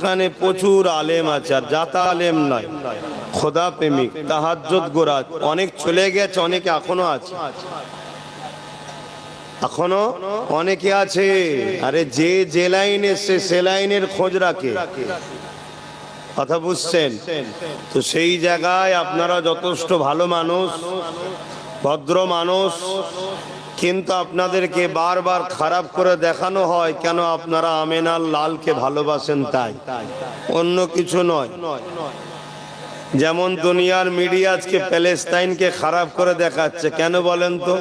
এখানে প্রচুর আলেম আছে, আর যাতা আলেম নয়, খোদা প্রেমিক, তাহাজ্জুদ গোরাজ। অনেক চলে গেছে, অনেকে এখনো আছে, এখনো অনেকে আছে। আরে যে লাইনে সে লাইনের খোঁজ রাখে, কথা বুঝছেন তো? সেই জায়গায় আপনারা যথেষ্ট ভালো মানুষ, ভদ্র মানুষ, কিন্তু আপনাদেরকে বারবার খারাপ করে দেখানো হয় কেন? আপনারা আমিনার লালকে ভালোবাসেন তাই, অন্য কিছু নয়। যেমন দুনিয়ার মিডিয়া আজকে প্যালেস্তাইনকে খারাপ করে দেখাচ্ছে, কেন বলেন তো?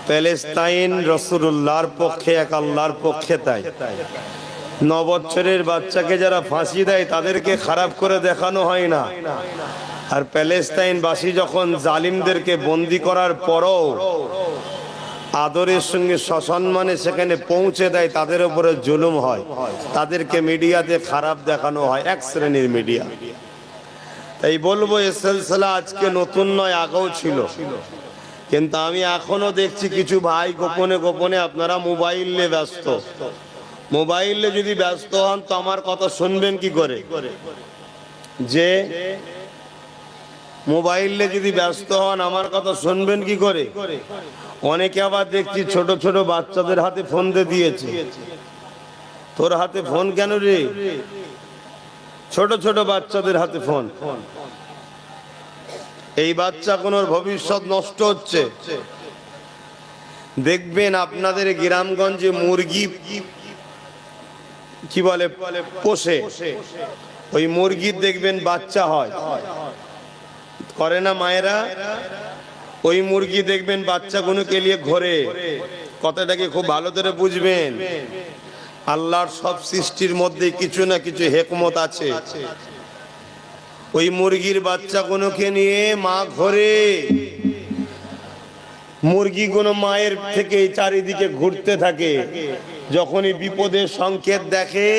প্যালেস্তাইন রাসূলুল্লাহর পক্ষে, এক আল্লাহর পক্ষে, তাই 9 বছরের বাচ্চাকে যারা ফাঁসি দেয় তাদেরকে খারাপ করে দেখানো হয় না। আর প্যালেস্তাইনবাসী যখন জালিমদেরকে বন্দি করার পরও আদরের সঙ্গে সসম্মানে সেখানে পৌঁছে দেয়, তাদের উপরে জুলুম হয়, তাদেরকে মিডিয়াতে খারাপ দেখানো হয়, এক শ্রেণীর মিডিয়া। তাই বলবো এ সিলসিলা আজকে নতুন নয়, আগেও ছিল, কিন্তু আমি এখনো দেখছি কিছু ভাই গোপনে গোপনে আপনারা মোবাইলে ব্যস্ত। মোবাইলে যদি ব্যস্ত হন তো আমার কথা শুনবেন কি করে? যে মোবাইলে যদি ব্যস্ত হন আমার কথা শুনবেন কি করে? অনেকে আবার দেখছি ছোট ছোট বাচ্চাদের হাতে ফোন দিয়েছে। তোর হাতে ফোন কেন রে? ছোট ছোট বাচ্চাদের হাতে ফোন। এই বাচ্চা কোন ভবিষ্যৎ নষ্ট হচ্ছে। দেখবেন আপনাদের গ্রামগঞ্জে মুরগি কি বলে পোষে, ওই মুরগির দেখবেন বাচ্চা হয়, করে না মায়েরা? ওই মুরগি দেখবেন বাচ্চাগুলোকে নিয়ে ঘোরে। কথাটাকে খুব ভালো করে বুঝবেন, আল্লাহর সব সৃষ্টির মধ্যে কিছু না কিছু হিকমত আছে। ওই মুরগির বাচ্চাগুলোকে নিয়ে মা ঘোরে, মুরগিগুলো মায়ের থেকে চারিদিকে ঘুরতে থাকে। যখনই বিপদের সংকেত দেখে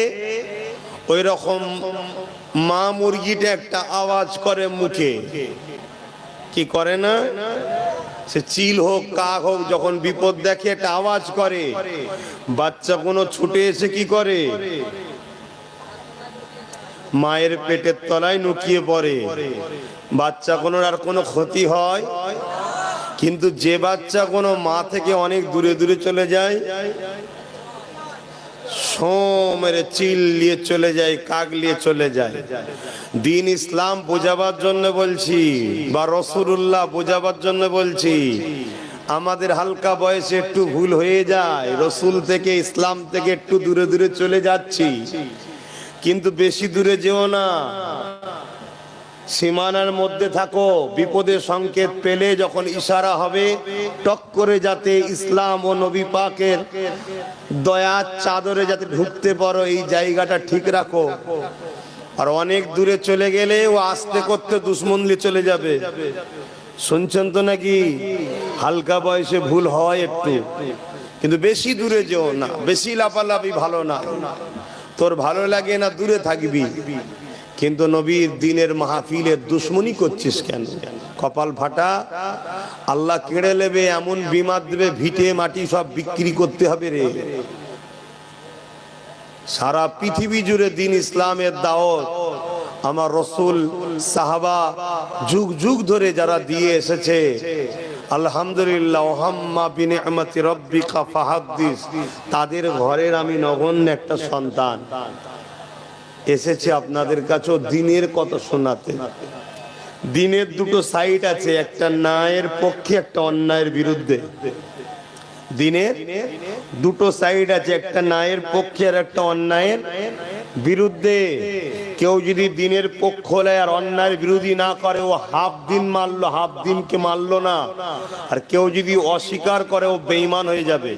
ওই রকম মা মুরগিটা একটা আওয়াজ করে মুখে, কি করে না? সে চিল হোক কাক হোক, যখন বিপদ দেখে একটা আওয়াজ করে, বাচ্চাগুলো ছুটে এসে কি করে? মায়ের পেটের তলায় লুকিয়ে পড়ে। বাচ্চাগুলোর আর কোনো ক্ষতি হয়? কিন্তু যে বাচ্চাগুলো মা থেকে অনেক দূরে দূরে চলে যায়, মেরে চিল নিয়ে চলে যায়, কাক নিয়ে চলে যায়। দিন ইসলাম বোঝাবার জন্য বলছি, বা রাসূলুল্লাহ বোঝাবার জন্য বলছি। আমাদের হালকা বয়সে একটু ভুল হয়ে যায়, রসুল থেকে ইসলাম থেকে একটু দূরে দূরে চলে যাচ্ছি, কিন্তু বেশি দূরে যেও না, সীমানার মধ্যে থাকো। বিপদের সংকেত পেলে যখন ইশারা হবে টক করে যাতে ইসলাম ও নবী পাকের দয়ার চাদরে যাতে ঢুকতে পারো, এই জায়গাটা ঠিক রাখো। আর অনেক দূরে চলে গেলে ও আস্তে করতে দুশ্মনলি চলে যাবে। শুনছেন তো নাকি? হালকা বয়সে ভুল হয় একটু, কিন্তু বেশি দূরে যেও না, বেশি লাফালাফি ভালো না। তোর ভালো লাগে না দূরে থাকবি, কিন্তু নবীর দিনের মাহফিলের দুশ্মনী করছিস কেন? কপাল ফাটা, আল্লাহ কেড়ে নেবে, এমন বিমার দেবে, ভিটে মাটি সব বিক্রি করতে হবে রে। সারা পৃথিবী জুড়ে দিন ইসলামের দাওয়াত আমার রসুল সাহাবা যুগ যুগ ধরে যারা দিয়ে এসেছে, আলহামদুলিল্লাহ, ওহাম্মা বিনিআমাতি রাব্বিকা ফাহাদ্দিস, তাদের ঘরের আমি নগণ্য একটা সন্তান এসেছে আপনাদের কাছে দিনের কথা শোনাতে। দিনের দুটো সাইড আছে, একটা ন্যায়ের পক্ষে, একটা অন্যায়ের বিরুদ্ধে। দিনের দুটো সাইড আছে, একটা ন্যায়ের পক্ষে আর একটা অন্যায়ের বিরুদ্ধে। কেউ যদি দিনের পক্ষ নেয় আর অন্যায়ের বিরোধী না করে, ও হাফ দিন মানলো, হাফ দিনকে মানলো না। আর কেউ যদি অস্বীকার করে, ও বেঈমান হয়ে যাবে।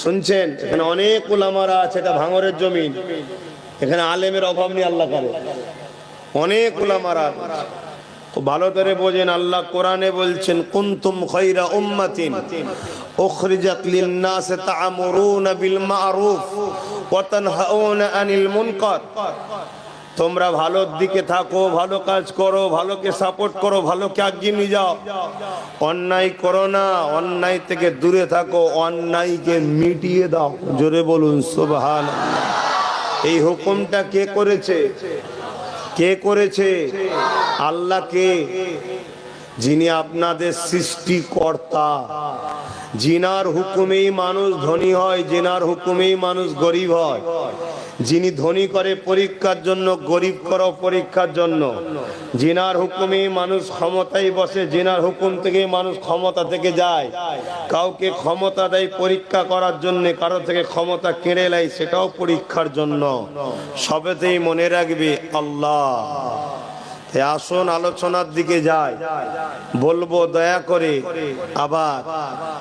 শুনছেন? এখানে অনেক উলামারা আছে, এটা ভাঙরের জমিন, এখানে আলেমের অভাব নেই আল্লাহ করে, অনেক উলামারা। ভালো করে বোঝেন, আল্লাহ কোরআনে বলছেন, কুনতুম খায়রা উম্মাতিন উখরিজাত লিন-নাস তা'মুরুনা বিল মা'রুফ ওয়া তানহাউনা আনিল মুনকার। তোমরা ভালোর দিকে থাকো, ভালো কাজ করো, ভালোকে সাপোর্ট করো, ভালোকে এগিয়ে নিয়ে যাও, অন্যায় করো না, অন্যায় থেকে দূরে থাকো, অন্যায়কে মিটিয়ে দাও। জোরে বলুন সুবহানাল্লাহ। এই হুকুমটা কে করেছে? কে করেছে? আল্লাহকে, যিনি আপনাদের সৃষ্টিকর্তা, জিনার হুকুমেই মানুষ ধনী হয়, জিনার হুকুমেই মানুষ গরিব হয়, যিনি ধনী করে পরীক্ষার জন্য, গরিব করো পরীক্ষার জন্য, জিনার হুকুমেই মানুষ ক্ষমতায় বসে, জিনার হুকুম থেকে মানুষ ক্ষমতা থেকে যায়, কাউকে ক্ষমতা দেয় পরীক্ষা করার জন্য, কারো থেকে ক্ষমতা কেড়ে নেয় সেটাও পরীক্ষার জন্য। সবেতেই মনে রাখবে আল্লাহ। আসুন আলোচনার দিকে যাই। বলবো দয়া করে আবার,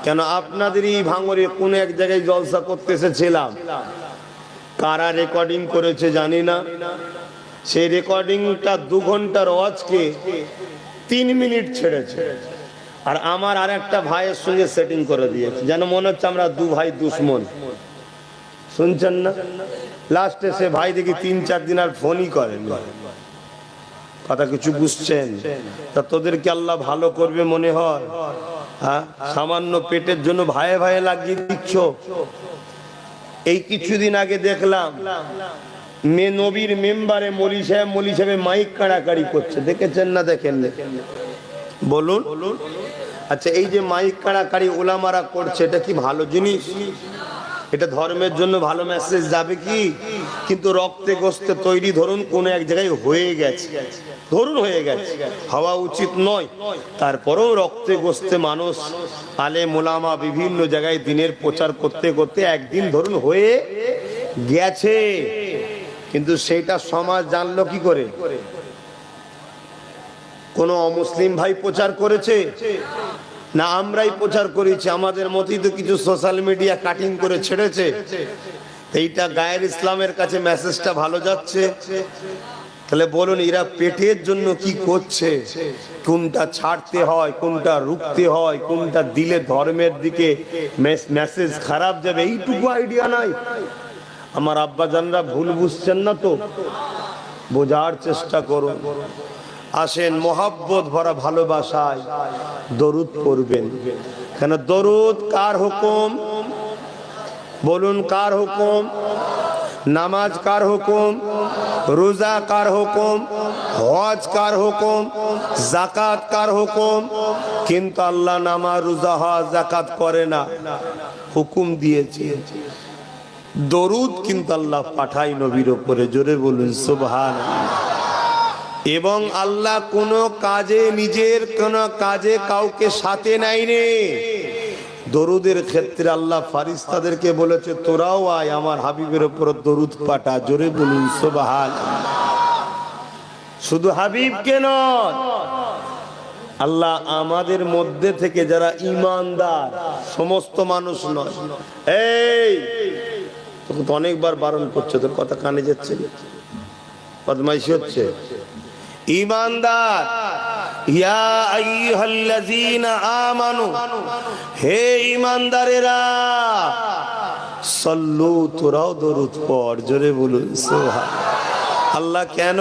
কেন আপনাদেরই ভাঙরে কোন এক জায়গায় জলসা করতে এসেছিলাম, কারা রেকর্ডিং করেছে জানি না, সেই রেকর্ডিংটা 2 ঘন্টার ওয়াজকে 3 মিনিট ছেড়েছে, আর আমার আর একটা ভাইয়ের সঙ্গে সেটিং করে দিয়েছে, যেন মনে হচ্ছে আমরা 2 ভাই দুশ্মন। শুনছেন না? লাস্টে সে ভাই দেখি 3-4 দিন আর ফোনই করেন। কথা কিছু বুঝছেন? তা তোদেরকে আল্লাহ ভালো করবে মনে হয়? হ্যাঁ, সামান্য পেটের জন্য ভাইয়ে ভাইয়ে লাগিয়ে দিচ্ছ। এই কিছুদিন আগে দেখলাম নবীর মেম্বারে মলি সাহেব মাইক কাড়াকাড়ি করছে, দেখেছেন না দেখেন? বলুন। আচ্ছা, এই যে মাইক কাড়াকাড়ি ওলামারা করছে, এটা কি ভালো জিনিস? এটা ধর্মের জন্য ভালো মেসেজ যাবে কি? কিন্তু রক্তে গোস্তে তৈরি ধরুন কোন এক জায়গায় হয়ে গেছে, ধরুন হয়ে গেছে, হওয়া উচিত নয়, তারপরেও রক্তে গোস্তে মানুষ, আলেম ওলামা বিভিন্ন জায়গায় দিনের প্রচার করতে করতে একদিন ধরুন হয়ে গেছে, কিন্তু সেইটা সমাজ জানলো কি করে? কোন অমুসলিম ভাই প্রচার করেছে না আমরাই প্রচার করেছি? আমাদের মতই তো কিছু সোশ্যাল মিডিয়া কাটিং করে ছেড়েছে। এইটা গায়ের ইসলামের কাছে মেসেজটা ভালো যাচ্ছে। তাহলে বলুন, এরা পেটের জন্য কি করছে? কোনটা ছাড়তে হয়, কোনটা রুখতে হয়, কোনটা দিলে ধর্মের দিকে মেসেজ খারাপ যাবে, এইটুকু আইডিয়া নাই। আমার আব্বা জানরা ভুল বুঝছেন না তো, বোঝার চেষ্টা করুন। আসেন মোহাব্বত ভরা ভালোবাসায় দরুদ পড়বেন। কেন দরুদ কার হুকুম? বলুন কার হুকুম? নামাজ কার হুকুম? রোজা কার হুকুম? হজ কার হুকুম? যাকাত কার হুকুম? কিন্তু আল্লাহ নামাজ রোজা হজ যাকাত করে না, হুকুম দিয়েছে দরুদ কিন্তু আল্লাহ পাঠাই নবীর উপরে। জোরে বলুন সুবহানাল্লাহ। এবং আল্লাহ কোন কাজে, নিজের কোন কাজে কাউকে সাথে নাই রে। দরুদের ক্ষেত্রে আল্লাহ ফারিস্তাদেরকে বলেছে, তোরাও আয় আমার হাবিবের উপর দরুদ পাঠা। জোরে বলুন সুবহানাল্লাহ। শুধু হাবিবকে নয়, আল্লাহ আমাদের মধ্যে থেকে যারা ঈমানদার, সমস্ত মানুষ নয়। এই তোকে তো অনেকবার বারণ করছে, তোর কথা কানে যাচ্ছে, বদমাইশি হচ্ছে। ঈমানদার, ইয়া আইয়ুহাল্লাযীনা আমানু, হে ঈমানদারেরা, সাল্লু, তোরাও দরুদ পড়। জোরে বলুন সুবহানাল্লাহ। আল্লাহ কেন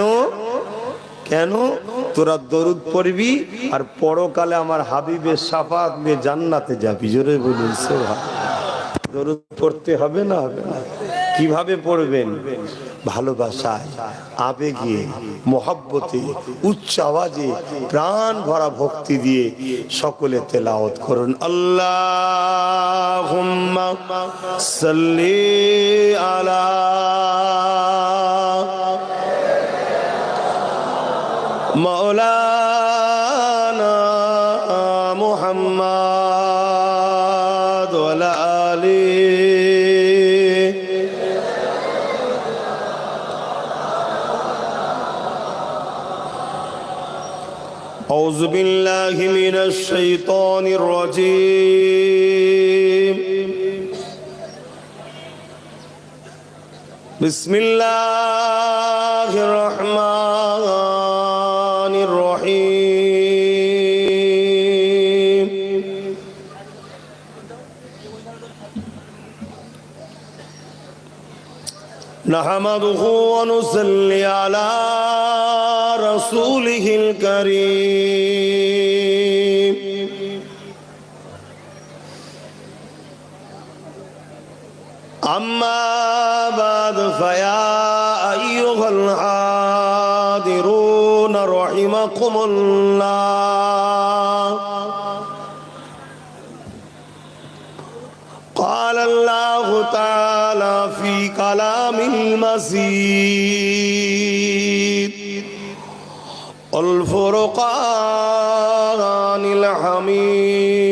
কেন তোরা দরুদ পড়বি আর পরকালে আমার হাবিবের শাফাআত নিয়ে জান্নাতে যাবি। জোরে বলুন সুবহানাল্লাহ। দরুদ পড়তে হবে না? হবে না। কিভাবে পড়বেন? ভালোবাসায়, আবেগে, মোহাব্বতে, উচ্চ আওয়াজে, প্রাণ ভরা ভক্তি দিয়ে সকলে তেলাওয়াত করুন। আল্লাহুম্মা সাল্লি আলা মাওলানা মুহাম্মাদ ওয়া আলা আলিহি। أعوذ بالله من الشيطان الرجيم. بسم الله الرحمن الرحيم. نحمده ونصلي على رسوله الكريم. أما بعد فيا حاضرون رحمكم الله قال الله تعالى في كلام المجيد الفرقان الحميد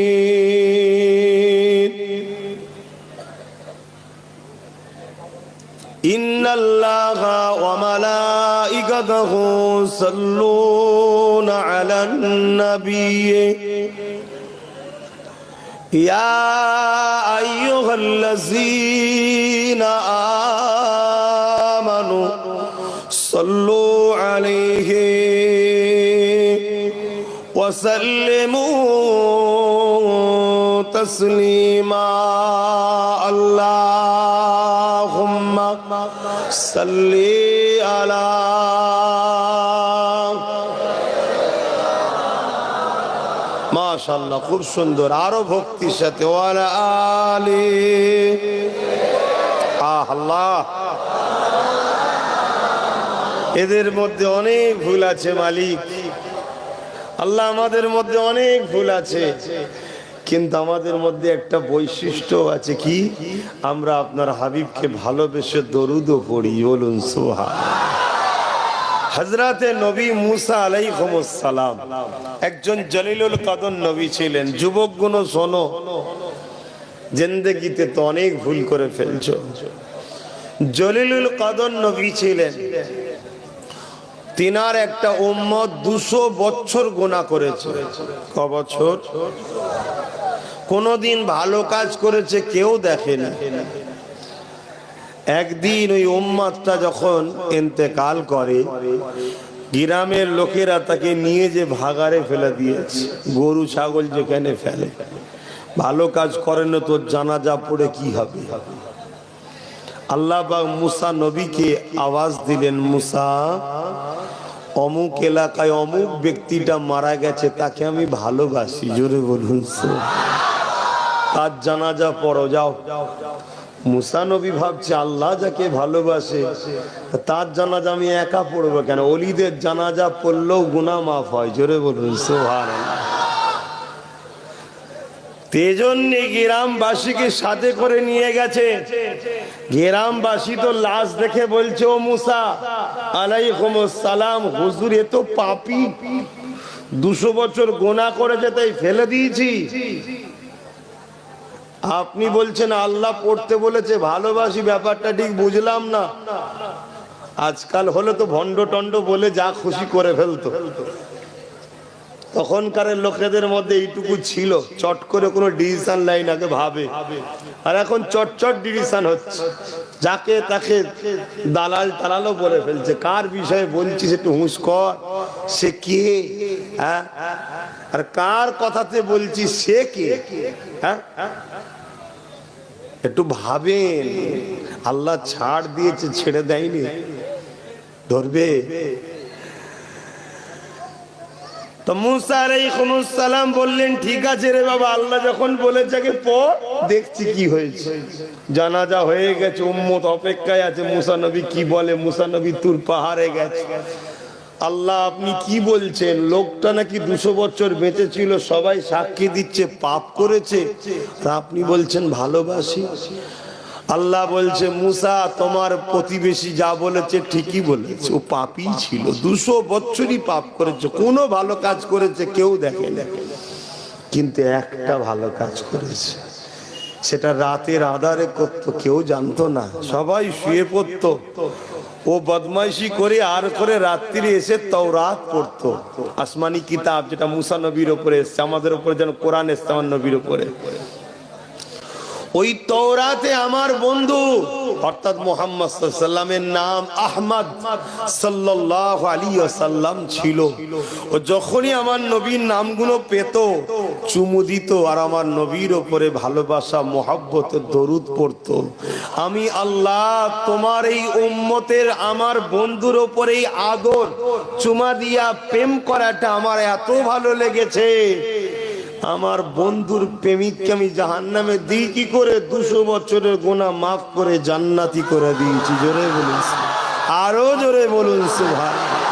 إن الله وملائكته يصلون على النبي يا أيها الذين آمنوا صلوا عليه وسلموا تسليما اللهم صل على মাশাআল্লাহ খুব সুন্দর আরো ভক্তির সাথে ওয়ালা আলি আল্লাহ এদের মধ্যে অনেক ভুল আছে মালিক আল্লাহ আমাদের মধ্যে অনেক ভুল আছে কিন্তু আমাদের মধ্যে একটা বৈশিষ্ট্য আছে কি আমরা আপনার হাবিবকে ভালোবেসে দরুদও পড়ি বলুন সুবহানাল্লাহ হযরতে নবী মুসা আলাইহিস সালাম একজন জলিলুল কদর নবী ছিলেন যুবকগণ শোনো জিন্দেগিতে তো অনেক ভুল করে ফেলছো জলিলুল কদর নবী ছিলেন তিনার একটা উম্মত 200 বছর গুনাহ করেছে ক বছর কোনদিন ভালো কাজ করেছে কেউ দেখেনি একদিন ওই উম্মতটা যখন ইন্তেকাল করে গ্রামের লোকেরা তাকে নিয়ে যে ভাগারে ফেলে দিয়েছে গরু ছাগল যেখানে ফেলে ভালো কাজ করে না তোর জানাজা পড়ে কি হবে আল্লাহ পাক মুসা নবীকে আওয়াজ দিলেন মুসা অমুক এলাকায় অমুক ব্যক্তিটা মারা গেছে তাকে আমি ভালোবাসি জোরে বলুন তার জানাজা পড়ো যাও মুসা নবী ভাবছে আল্লাহ যাকে ভালোবাসে তার জানাজা আমি একা পড়বো কেন ওলিদের জানাজা পড়লেও গুনাহ মাফ হয় জোরে বলুন সুবহানাল্লাহ তেজন্য গ্রামবাসীকে সাথে করে নিয়ে গেছে গ্রামবাসী তো লাশ দেখে বলছে ও মুসা আলাইহিস সালাম হুজুর এ তো পাপী 200 বছর গুনাহ করেছে তাই ফেলে দিয়েছি আপনি বলছেন আল্লাহ পড়তে বলেছে ভালোবাসি ব্যাপারটা ঠিক বুঝলাম না আজকাল হলে তো ভন্ড টন্ড বলে যা খুশি করে ফেলতো তখনকার লোকেদের মধ্যে এইটুকু ছিল চট করে কোনো ডিসিশন লাইন আগে ভাবে আর এখন চটচট ডিসিশন হচ্ছে যাকে তাকে দালাল টালালও বলে ফেলছে কার বিষয়ে বলছিস একটু হুঁশ কর সে কে হ্যাঁ আর কার কথাতে বলছিস সে কে হ্যাঁ একটু ভাবেন আল্লাহ ছাড় দিয়েছে ছেড়ে দেয়নি ধরবে তো মুসা আলাইহিস সালাম বললেন ঠিক আছে রে বাবা আল্লাহ যখন বলেছে কে পড় দেখছি কি হয়েছে জানাজা হয়ে গেছে উম্মত অপেক্ষায় আছে মুসা নবী কি বলে মুসা নবী তুর পাহাড়ে গেছে আল্লাহ আপনি কি বলছেন লোকটা নাকি 200 বছর বেঁচে ছিল সবাই সাক্ষী দিচ্ছে পাপ করেছে আর আপনি বলছেন ভালোবাসি আল্লাহ বলছে মুসা তোমার প্রতিবেশী যা বলেছে ঠিকই বলেছে ও পাপী ছিল 200 বছরই পাপ করেছে কোনো ভালো কাজ করেছে কেউ দেখেনি কিন্তু একটা ভালো কাজ করেছে সেটা রাতের আঁধারে করতো কেউ জানতো না সবাই শুয়ে পড়তো ও বদমাইশি করে আর করে রাত্রি এসে তাওরাত পড়তো আসমানি কিতাব যেটা মুসা নবীর উপরে এসেছে আমাদের উপরে যেন কোরআন এসেছে আমার নবীর উপরে ওই তাওরাতে আমার বন্ধু অর্থাৎ মুহাম্মদ সাল্লাল্লাহু আলাইহি ওয়াসাল্লামের নাম আহমদ সাল্লাল্লাহু আলাইহি ওয়াসাল্লাম ছিল ও যখনই আমার নবীর নামগুলো পেত চুমু দিত আর আমার নবীর উপরে ভালোবাসা মহব্বতের দরুদ পড়তো আমি আল্লাহ তোমার এই উম্মতের আমার বন্ধুর উপরে আদর চুমা দিয়া প্রেম করাটা আমার এত ভালো লেগেছে আমার বন্ধুর প্রেমিককে আমি জাহান্নামে দিই কি করে 200 বছরের গুনাহ মাফ করে জান্নাতি করে দিয়েছি জোরে বলিস আরো জোরে বলুন সুবহানাল্লাহ।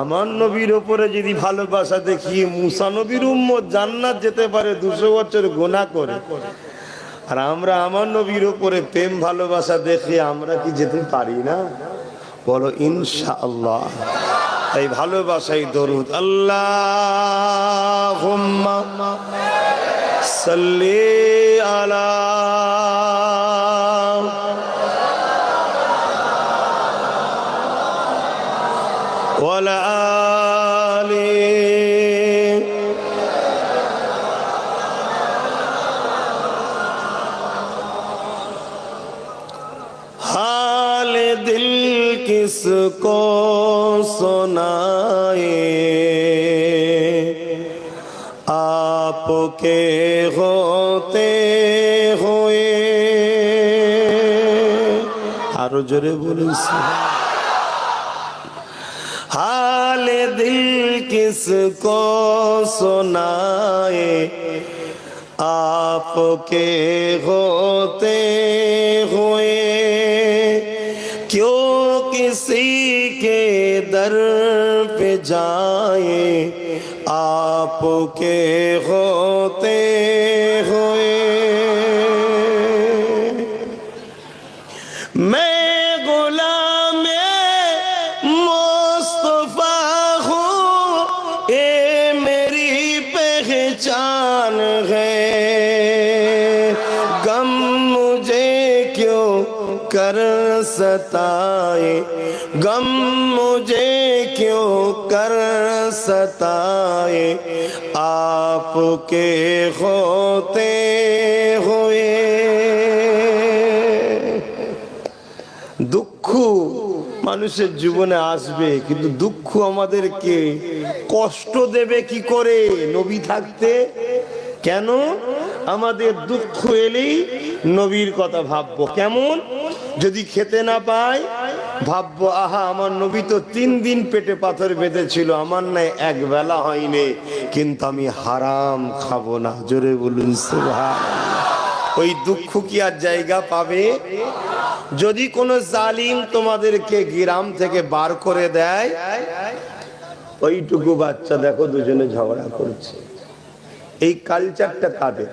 আমার নবীর উপরে যদি ভালোবাসা দেখিয়ে মুসা নবীর উম্মত জান্নাত যেতে পারে 200 বছর গুনাহ করে, আর আমরা আমার নবীর উপরে প্রেম ভালোবাসা দেখে আমরা কি যেতে পারি না? বলো ইনশাআল্লাহ। তাই ভালোবাসাই দরুদ। আল্লাহুম্মা সাল্লি আলা ওয়ালা আলি हाल दिल किसको सुनाए आपके होते हुए। आरो जोरे बोलूं हाल दिल किसको सुनाए आपके होते हुए। क्यों किसी के दर पे जाए आपके होते हुए। मैं गुलाम मुस्तफा हूँ, ये मेरी पहचान है। गम मुझे क्यों कर सताए, गम मुझे क्यों कर सताए आपके होते हुए। দুঃখ মানুষের জীবনে আসবে, কিন্তু দুঃখ আমাদেরকে কষ্ট দেবে কি করে? নবী থাকতে কেন আমাদের দুঃখ এলেই নবীর কথা ভাববো। কেমন? যদি খেতে না পাই ভাববো আহা আমার নবী তো 3 দিন পেটে পাথর বেঁধেছিল, আমার নাই এক বেলা হয়নি, কিন্তু আমি হারাম খাবো না। জোরে বলুন সুবহানাল্লাহ। ওই দুঃখ কি আর জায়গা পাবে? যদি কোনো জালিম তোমাদেরকে গ্রাম থেকে বার করে দেয়, ওইটুকু বাচ্চা দেখো দুজনে ঝগড়া করছে, এই কালচারটা কাদের?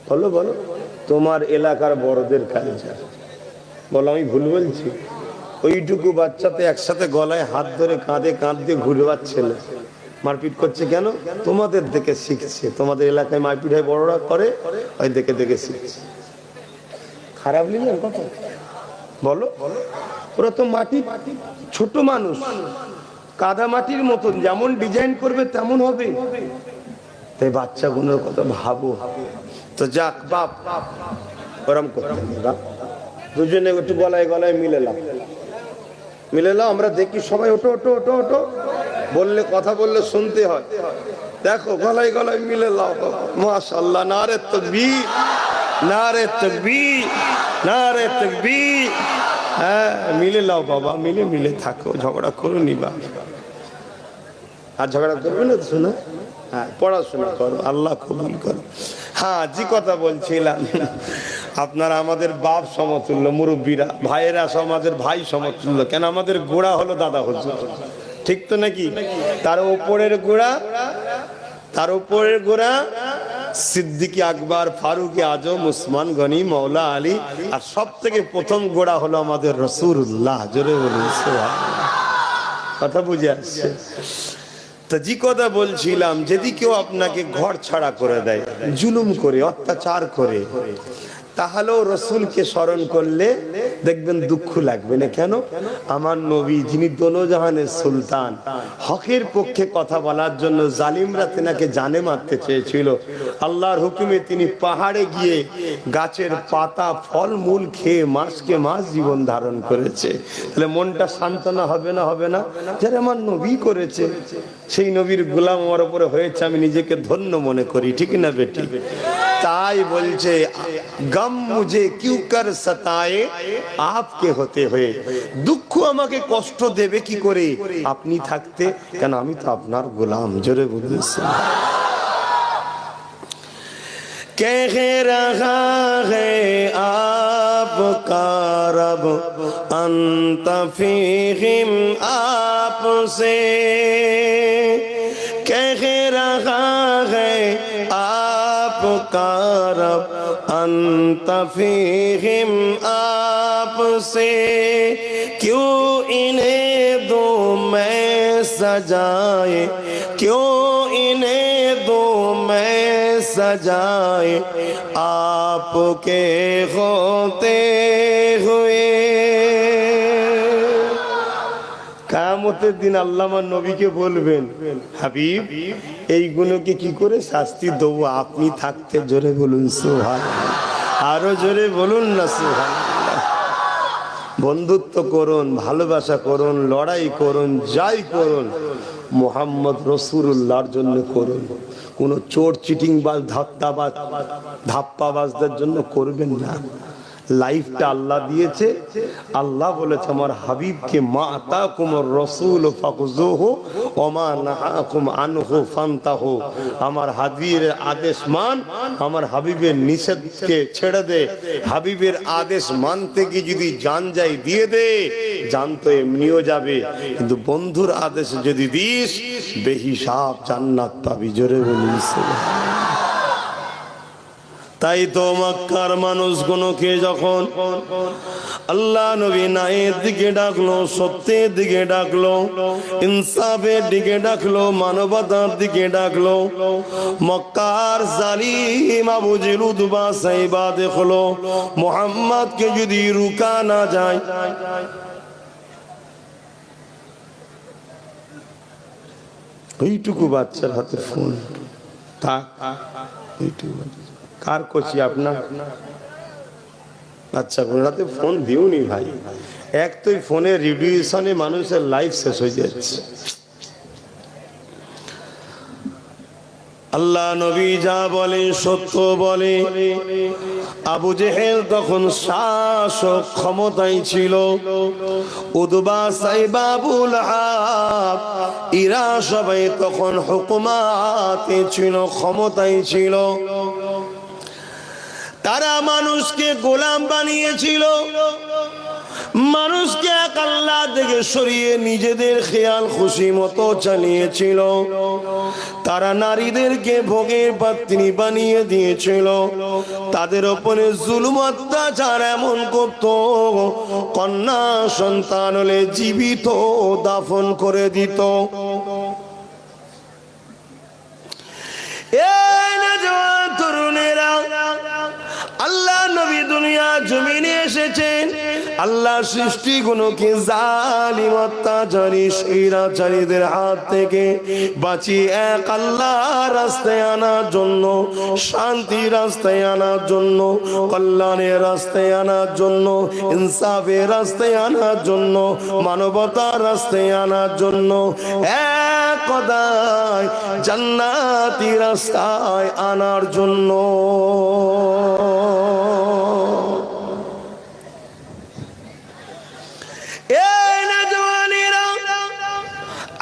বলো বলো, তোমার এলাকার বড়দের কালচার। বলো আমি ভুল বলছি? ওইটুকু বাচ্চাতে একসাথে গলায় হাত ধরে কাঁধে কাঁধ দিয়ে ঘুরে বাচ্চা মারপিট করছে কেন? তোমাদের দেখে শিখছে। তোমাদের এলাকায় মারপিট হয় বড়রা করে, ওই দেখে দেখে শিখছে। খারাপ লিখলেন কথা? বলো, ওরা তো মাটি, ছোট মানুষ, কাদা মাটির মতন, যেমন ডিজাইন করবে তেমন হবে। তাই বাচ্চাগুলোর কথা ভাবো। তো যাক বাপ ওরম করতে দুজনে একটু গলায় গলায় মিলে লাও। আমরা দেখি সবাই ওটো ওটো ওটো ওটো বললে, কথা বললে শুনতে হয়। দেখো গলায় গলায় মিলে লাও। মাশাআল্লাহ, নারে তাকবীর, নারে তাকবীর, নারে তাকবীর। হ্যাঁ মিলে লাও বাবা, মিলে মিলে থাকো, ঝগড়া করো নিবা। আর ঝগড়া করবে না তো শোনা? হ্যাঁ পড়াশোনা করো, আল্লাহ কবুল করো। হ্যাঁ জি কথা বলছিলাম, আপনারা আমাদের বাপ সমতুল্য, মুরব্বীরা ভাইয়েরা আমাদের ভাই সমতুল্য। কেন? আমাদের গোড়া হলো দাদা হুজুর, ঠিক তো নাকি? তার উপরের গোড়া সিদ্দিকী আকবর, ফারুক আজম, উসমান গনি, মৌলা আলী, আর সব থেকে প্রথম গোড়া হলো আমাদের রাসূলুল্লাহ। জোরে বলুন সুবহানাল্লাহ। কথা বুঝে আসছে? তো জি কথা বলছিলাম, যদি কেউ আপনাকে ঘর ছাড়া করে দেয়, জুলুম করে, অত্যাচার করে, তাহলেও রসুলকে স্মরণ করলে দেখবেন দুঃখ লাগবে না। কেন? আমার নবী যিনি দোনোজাহানের সুলতান, হকের পক্ষে কথা বলার জন্য জালিমরা তেনাকে জানে মারতে চেয়েছিল, আল্লাহর হুকুমে তিনি পাহাড়ে গিয়ে গাছের পাতা ফল মূল খেয়ে মাসকে মাস জীবন ধারণ করেছে। তাহলে মনটা সান্ত্বনা হবে না? হবে না? যারা আমার নবী করেছে, সেই নবীর গোলাম আমার উপরে হয়েছে, আমি নিজেকে ধন্য মনে করি, ঠিক না বেটি? তাই বলছে গম মুঝে কিউ কর সতায়ে আপকে হতে হয়ে। দুঃখ আমাকে কষ্ট দেবে কি করে আপনি থাকতে? কেন? আমি তো আপনার গোলাম। জোরে বলুন। कह रहा है आप का रब अंत फीहिम आपसे कह रहा है आपका रब अंत फीहिम आपसे क्यों इन्हें दो मैं सजाए क्यों इन्हें दो मैं सजाए आपके होते हुए। কিয়ামতের দিন আল্লাহ আমার নবীকে বলবেন, হাবিব এইগুলোকে কি করে শাস্তি দেবো আপনি থাকতে? জোরে বলুন সুবহানাল্লাহ, আরো জোরে বলুন না সুবহানাল্লাহ। বন্ধুত্ব করুন, ভালোবাসা করুন, লড়াই করুন, যাই করুন মুহাম্মদ রাসূলুল্লাহর জন্য করুন। কোন চোর চিটিং বাজ ধাপ্পাবাজদের জন্য করবেন না। লাইফটা আল্লাহ দিয়েছে, আল্লাহ বলেছে আমার হাবিবকে মা আতাকুমুর রাসূল ফাখুযুহু ওয়া মা নাহাকুম আনহু ফান্তাহু। আমার হাবিবের আদেশ মান, আমার হাবিবের নিষেধকে ছেড়ে দে। হাবিবের আদেশ মানতে গিয়ে যদি জান যায় দিয়ে দে, জান তো এমনিও যাবে, কিন্তু বন্ধুর আদেশ যদি দিস বেহিসাব জান্নাত পাবি। জোরে বলিস সুবহানাল্লাহ। তাই তো মক্কার মানুষগুলোকে যখন আল্লাহ নবী ন্যায়ের দিকে ডাকলো, সত্যের দিকে ডাকলো, ইনসাফের দিকে ডাকলো, মানবতার দিকে ডাকলো, মক্কার জালিম আবু জেহেল উতবা সাইবা দেখলো মুহাম্মদকে যদি রুকা না যায়, এইটুকু বাচ্চার হাতে ফোন থাক, এইটুকু কার করছি আপনার? আচ্ছা রাতে ফোন দিওনি ভাই, এক তো ফোনের রেডিয়েশনে মানুষের লাইফ শেষ হয়ে যাচ্ছে। আল্লাহ নবী যা বলে সত্য বলে। আবু জেহেল তখন শাসক ক্ষমতায় ছিল, উতবা সাইবা আবুল আহাব এরা সবাই তখন হুকুমাতে ছিল, ক্ষমতায় ছিল। তারা মানুষকে গোলাম বানিয়েছিল, মানুষকে এক আল্লাহ থেকে সরিয়ে নিজেদের খেয়াল খুশি মতো চালিয়েছিল। তারা নারীদেরকে ভোগের পাত্রী বানিয়ে দিয়েছিল, তাদের উপরে জুলুম অত্যাচার এমন করত, কন্যা সন্তান হলে জীবিত দাফন করে দিত। তরুণেরা, আল্লাহ নবী দুনিয়া জমিনে এসেছেন আল্লাহ সৃষ্টিগুলোকে জালিম অত্যাচারী স্বৈরাচারীদের হাত থেকে বাঁচিয়ে এক আল্লাহর রাস্তায় আনার জন্য, শান্তির রাস্তায় আনার জন্য, কল্যাণের রাস্তায় আনার জন্য, ইনসাফের রাস্তায় আনার জন্য, মানবতার রাস্তায় আনার জন্য, এক কথায় জান্নাতি রাস্তায় আনার জন্য।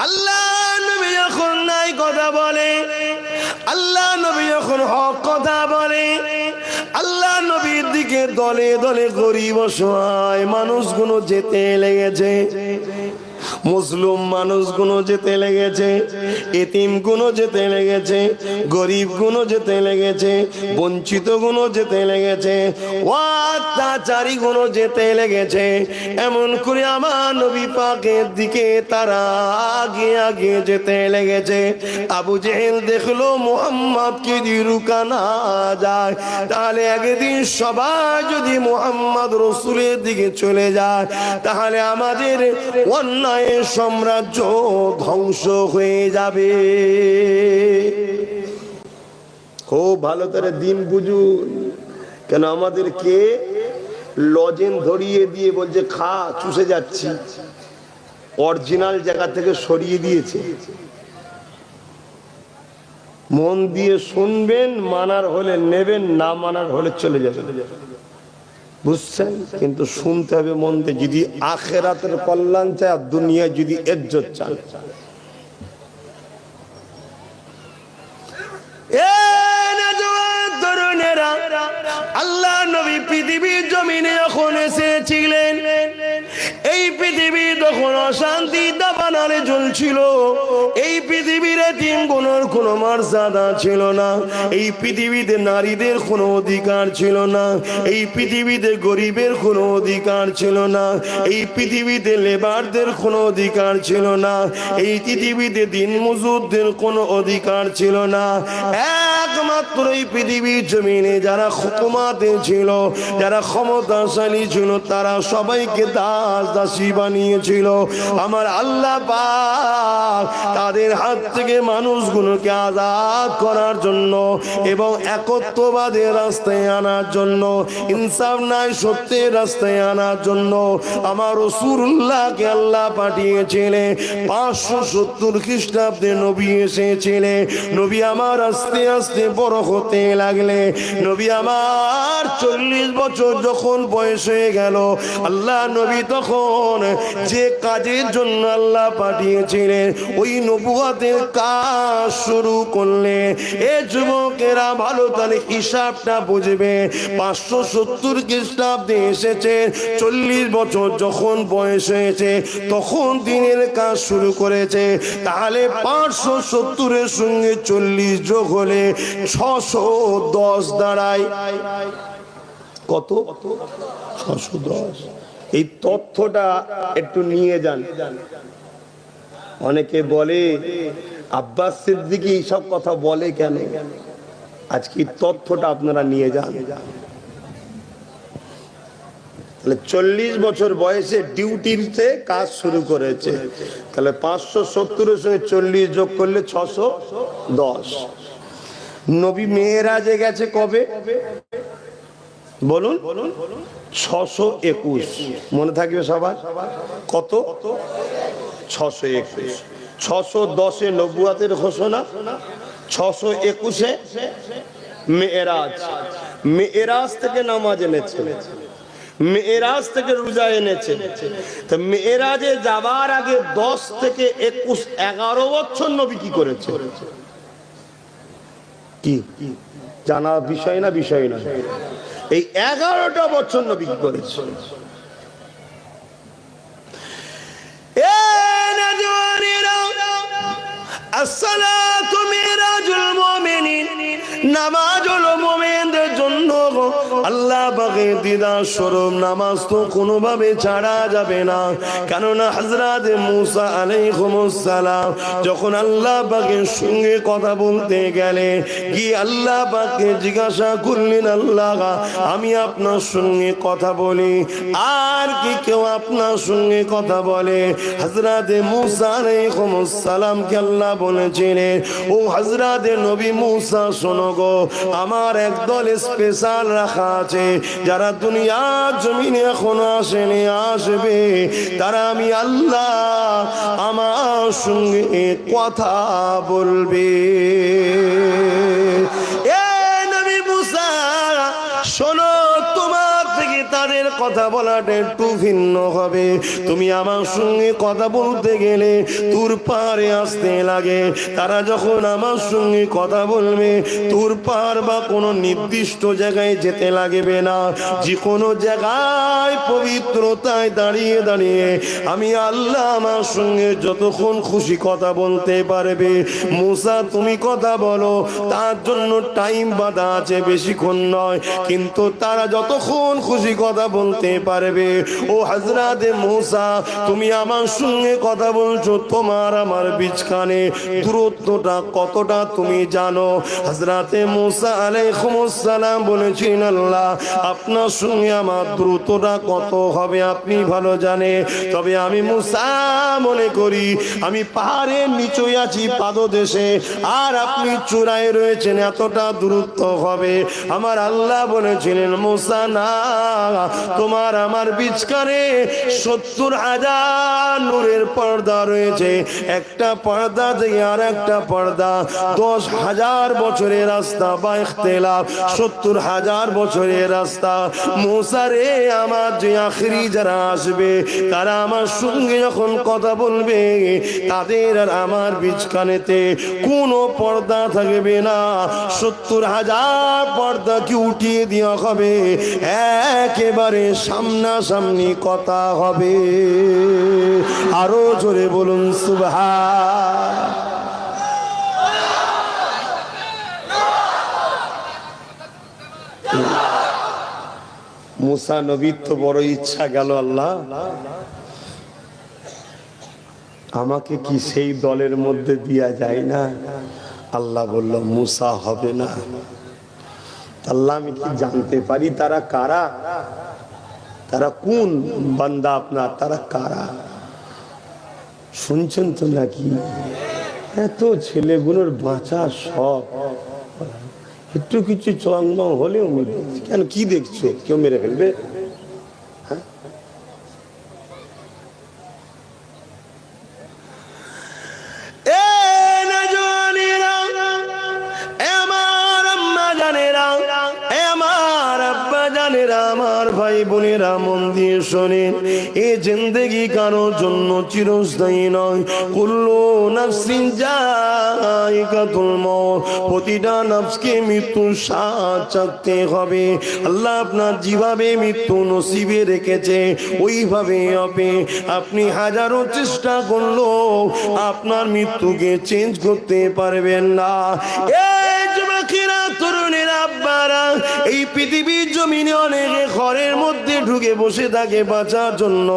আল্লাহ নবী যখন নাই কথা বলে, আল্লাহ নবী যখন হক কথা বলে, আল্লাহ নবীর দিকে দলে দলে গরিব অসহায় মানুষগুলো যেতে লেগেছে, মুসলিম মানুষগুলো যেতে লেগেছে, এতিম গুলো যেতে লেগেছে, গরিব গুলো যেতে লেগেছে, বঞ্চিত গুলো যেতে লেগেছে, অত্যাচারী গুলো যেতে লেগেছে। এমন করে আমার নবী পাকের দিকে তারা আগে আগে যেতে লেগেছে। আবু জেহেল দেখলো মুহাম্মদকে যদি রুকা না যায়, তাহলে একদিন সবাই যদি মুহাম্মদ রাসূলের দিকে চলে যায়, তাহলে আমাদের অন্যায় সাম্রাজ্য ধ্বংস হয়ে যাবে। খুব ভালো করে দিন বুঝুন, কেন আমাদেরকে লজেন ধরিয়ে দিয়ে বলছে খা, চুষে যাচ্ছি, অরিজিনাল জায়গা থেকে সরিয়ে দিয়েছে। মন দিয়ে শুনবেন, মানার হলে নেবেন, না মানার হলে চলে যাবেন, বুঝছেন? কিন্তু শুনতে হবে মন দিয়ে, যদি আখিরাতের কল্যাণ চায় আর দুনিয়া যদি ইজ্জত চায়। তরুণেরা, আল্লাহ নবী পৃথিবীর জমিনে যখন এসেছিলেন, এই পৃথিবী তখন অশান্তি দাবানলে জ্বলছিল। এই পৃথিবীর এতিম কোনো মর্যাদা ছিল না। এই পৃথিবীতে নারীদের কোনো অধিকার ছিল না। এই পৃথিবীতে গরিবের কোনো অধিকার ছিল না। এই পৃথিবীতে লেবারদের কোনো অধিকার ছিল না। এই পৃথিবীতে দিনমজুরদের কোনো অধিকার ছিল না। একমাত্র এই পৃথিবীর জমিনে যারা হুকুমাতে ছিল, যারা ক্ষমতাশালী ছিল, তারা সবাইকে দাস দাসী বানিয়েছিল। আমার আল্লাহ পাক তাদের হাত থেকে মানুষগুলোকে আজাদ করার জন্য এবং একত্ববাদের রাস্তায় আনার জন্য, ইনসাফ নাই সত্যের রাস্তায় আনার জন্য আমার রাসূলুল্লাহকে আল্লাহ পাঠিয়েছিলেন। 570 খ্রিস্টাব্দে নবী এসেছিলেন। নবী আমার আস্তে আস্তে বড় হতে লাগলে, নবী আমার 40 বছর যখন বয়স হয়ে গেল, আল্লাহ নবী তখন যে কাজের জন্য আল্লাহ পাঠিয়েছিলেন ওই নবুয়তের কাজ শুরু করলে। এ যুবকেরা ভালো তাহলে হিসাবটা বুঝবে। 570 খ্রিস্টাব্দে এসেছে, 40 বছর যখন বয়স হয়েছে তখন দিনের কাজ শুরু করেছে। তাহলে 570-এর সঙ্গে 40 যোগ হলে 610 দাঁড়ায়। কত? 610। এই তথ্যটা একটু নিয়ে যান। অনেকে বলে আব্বাস সিদ্দিকী এইসব কথা বলে কেন? আজকে তথ্যটা আপনারা নিয়ে যান। 40 বছর বয়সে ডিউটিতে কাজ শুরু করেছে। তাহলে 570-এর সঙ্গে 40 যোগ করলে 610। নবী মেরাজে গেছে কবে বলুন? 621। মনে থাকবে সবার? কত? 621। 610-এ নবুয়তের ঘোষণা, 621-এ মেরাজ। মেরাজ থেকে নামাজ এনেছে, মেরাজ থেকে রোজা এনেছে। তো মেরাজে যাবার আগে 10 থেকে 21 11 বছর নবী কি করেছে? কি জানা বিষয় না? বিষয় না। এই 11টা বছর নবী কি করেছে? আসসালাতু মিরাজুল মুমিনিন, নামাজ হলো মুমিনদের জন্য আল্লাহ পাকের দিদার স্বরূপ। নামাজ তো কোনোভাবে ছাড়া যাবে না, কেননা হযরত মুসা আলাইহিস সালাম যখন আল্লাহ পাকের সঙ্গে কথা বলতে গেলেন, কি আল্লাহ পাককে জিজ্ঞাসা করলেন, আল্লাহ আমি আপনার সঙ্গে কথা বলি, আর কি কেউ আপনার সঙ্গে কথা বলে? হযরত মুসা আলাইহিস সালামকে আল্লাহ বলেছিলেন, ও হযরত নবী মুসা শোনো গো, আমার একদল স্পেশাল রাখা আছে, যারা দুনিয়ার জমিনে এখনো আসেনি, আসবে। তারা আমি আল্লাহ আমার সঙ্গে কথা বলবে। এ নবী মুসা শোনো, তোমার থেকে তাদের কথা বলাটা একটু ভিন্ন হবে। তুমি আমার সঙ্গে কথা বলতে গেলে তুর পারে আসতে লাগে। তারা যখন আমার সঙ্গে কথা বলবে, তুর পার বা কোনো নির্দিষ্ট জায়গায় যেতে লাগবে না, যে কোনো জায়গায় পবিত্রতায় দাঁড়িয়ে দাঁড়িয়ে আমি আল্লাহ আমার সঙ্গে যতক্ষণ খুশি কথা বলতে পারবে। মুসা তুমি কথা বলো, তার জন্য টাইম বাঁধা আছে, বেশিক্ষণ নয়, কিন্তু তারা যতক্ষণ খুশি কথা বলতে পারবে। ও হযরত মুসা তুমি আমার সঙ্গে কথা বলছো, তোমার আমার বিচখানে দূরত্বটা কতটা তুমি জানো? হযরত মুসা আলাইহিস সালাম বলেছেন, আল্লাহ আপনার সঙ্গে আমার দূরত্বটা কত হবে আপনি ভালো জানে। তবে আমি মুসা মনে করি আমি পাহাড়ের নিচে আছি পাদদেশে, আর আপনি চূড়ায় রয়েছেন, এতটা দূরত্ব হবে। আমার আল্লাহ বলেছিলেন, মুসা না, তোমার আমার বিচকারে 70,000 নূরের পর্দা রয়েছে। একটা পর্দা দিয়ে আর একটা পর্দা 10,000 বছরের রাস্তা বা ইখতিলাফ 70,000 বছরের রাস্তা। মুসা রে, আমার যে আখেরি যারা আসবে তারা আমার সঙ্গে যখন কথা বলবে তাদের আর আমার বিচকানেতে কোনো পর্দা থাকবে না। 70,000 পর্দাকে উঠিয়ে দেওয়া হবে, একেবারে সামনাসামনি কথা হবে। আরো জোরে বলুন সুবহান। মুসা নবীর তো বড় ইচ্ছা গেল, আল্লাহ আমাকে কি সেই দলের মধ্যে দিয়া যায় না? আল্লাহ বলল মুসা হবে না। আল্লাহ আমি কি জানতে পারি তারা কারা, তারা কোন বান্দা আপনার, তারা কারা? শুনছেন তো নাকি? এত ছেলেগুলোর বাঁচা সব, একটু কিছু চলং হলেও কেন, কি দেখছো? কেউ মেরে ফেলবে? আমার ভাই বোনেরা মন দিয়ে শোনেন, এ জিন্দেগি কারোর জন্য চিরস্থায়ী নয়। কুল্লু নাফসিন যায়িকাতুল মউত, প্রতিটা নফসকে মৃত্যুর স্বাদ চাখতে হবে। আল্লাহ আপনার যেভাবে মৃত্যু নসিবে রেখেছে ওইভাবে হবে। আপনি হাজারো চেষ্টা করলো আপনার মৃত্যুকে চেঞ্জ করতে পারবেন না। তরুণেরা, আব্বারা, এই পৃথিবীর জমিনে অনেকে ঘরের মধ্যে ঢুকে বসে থাকে বাঁচার জন্য।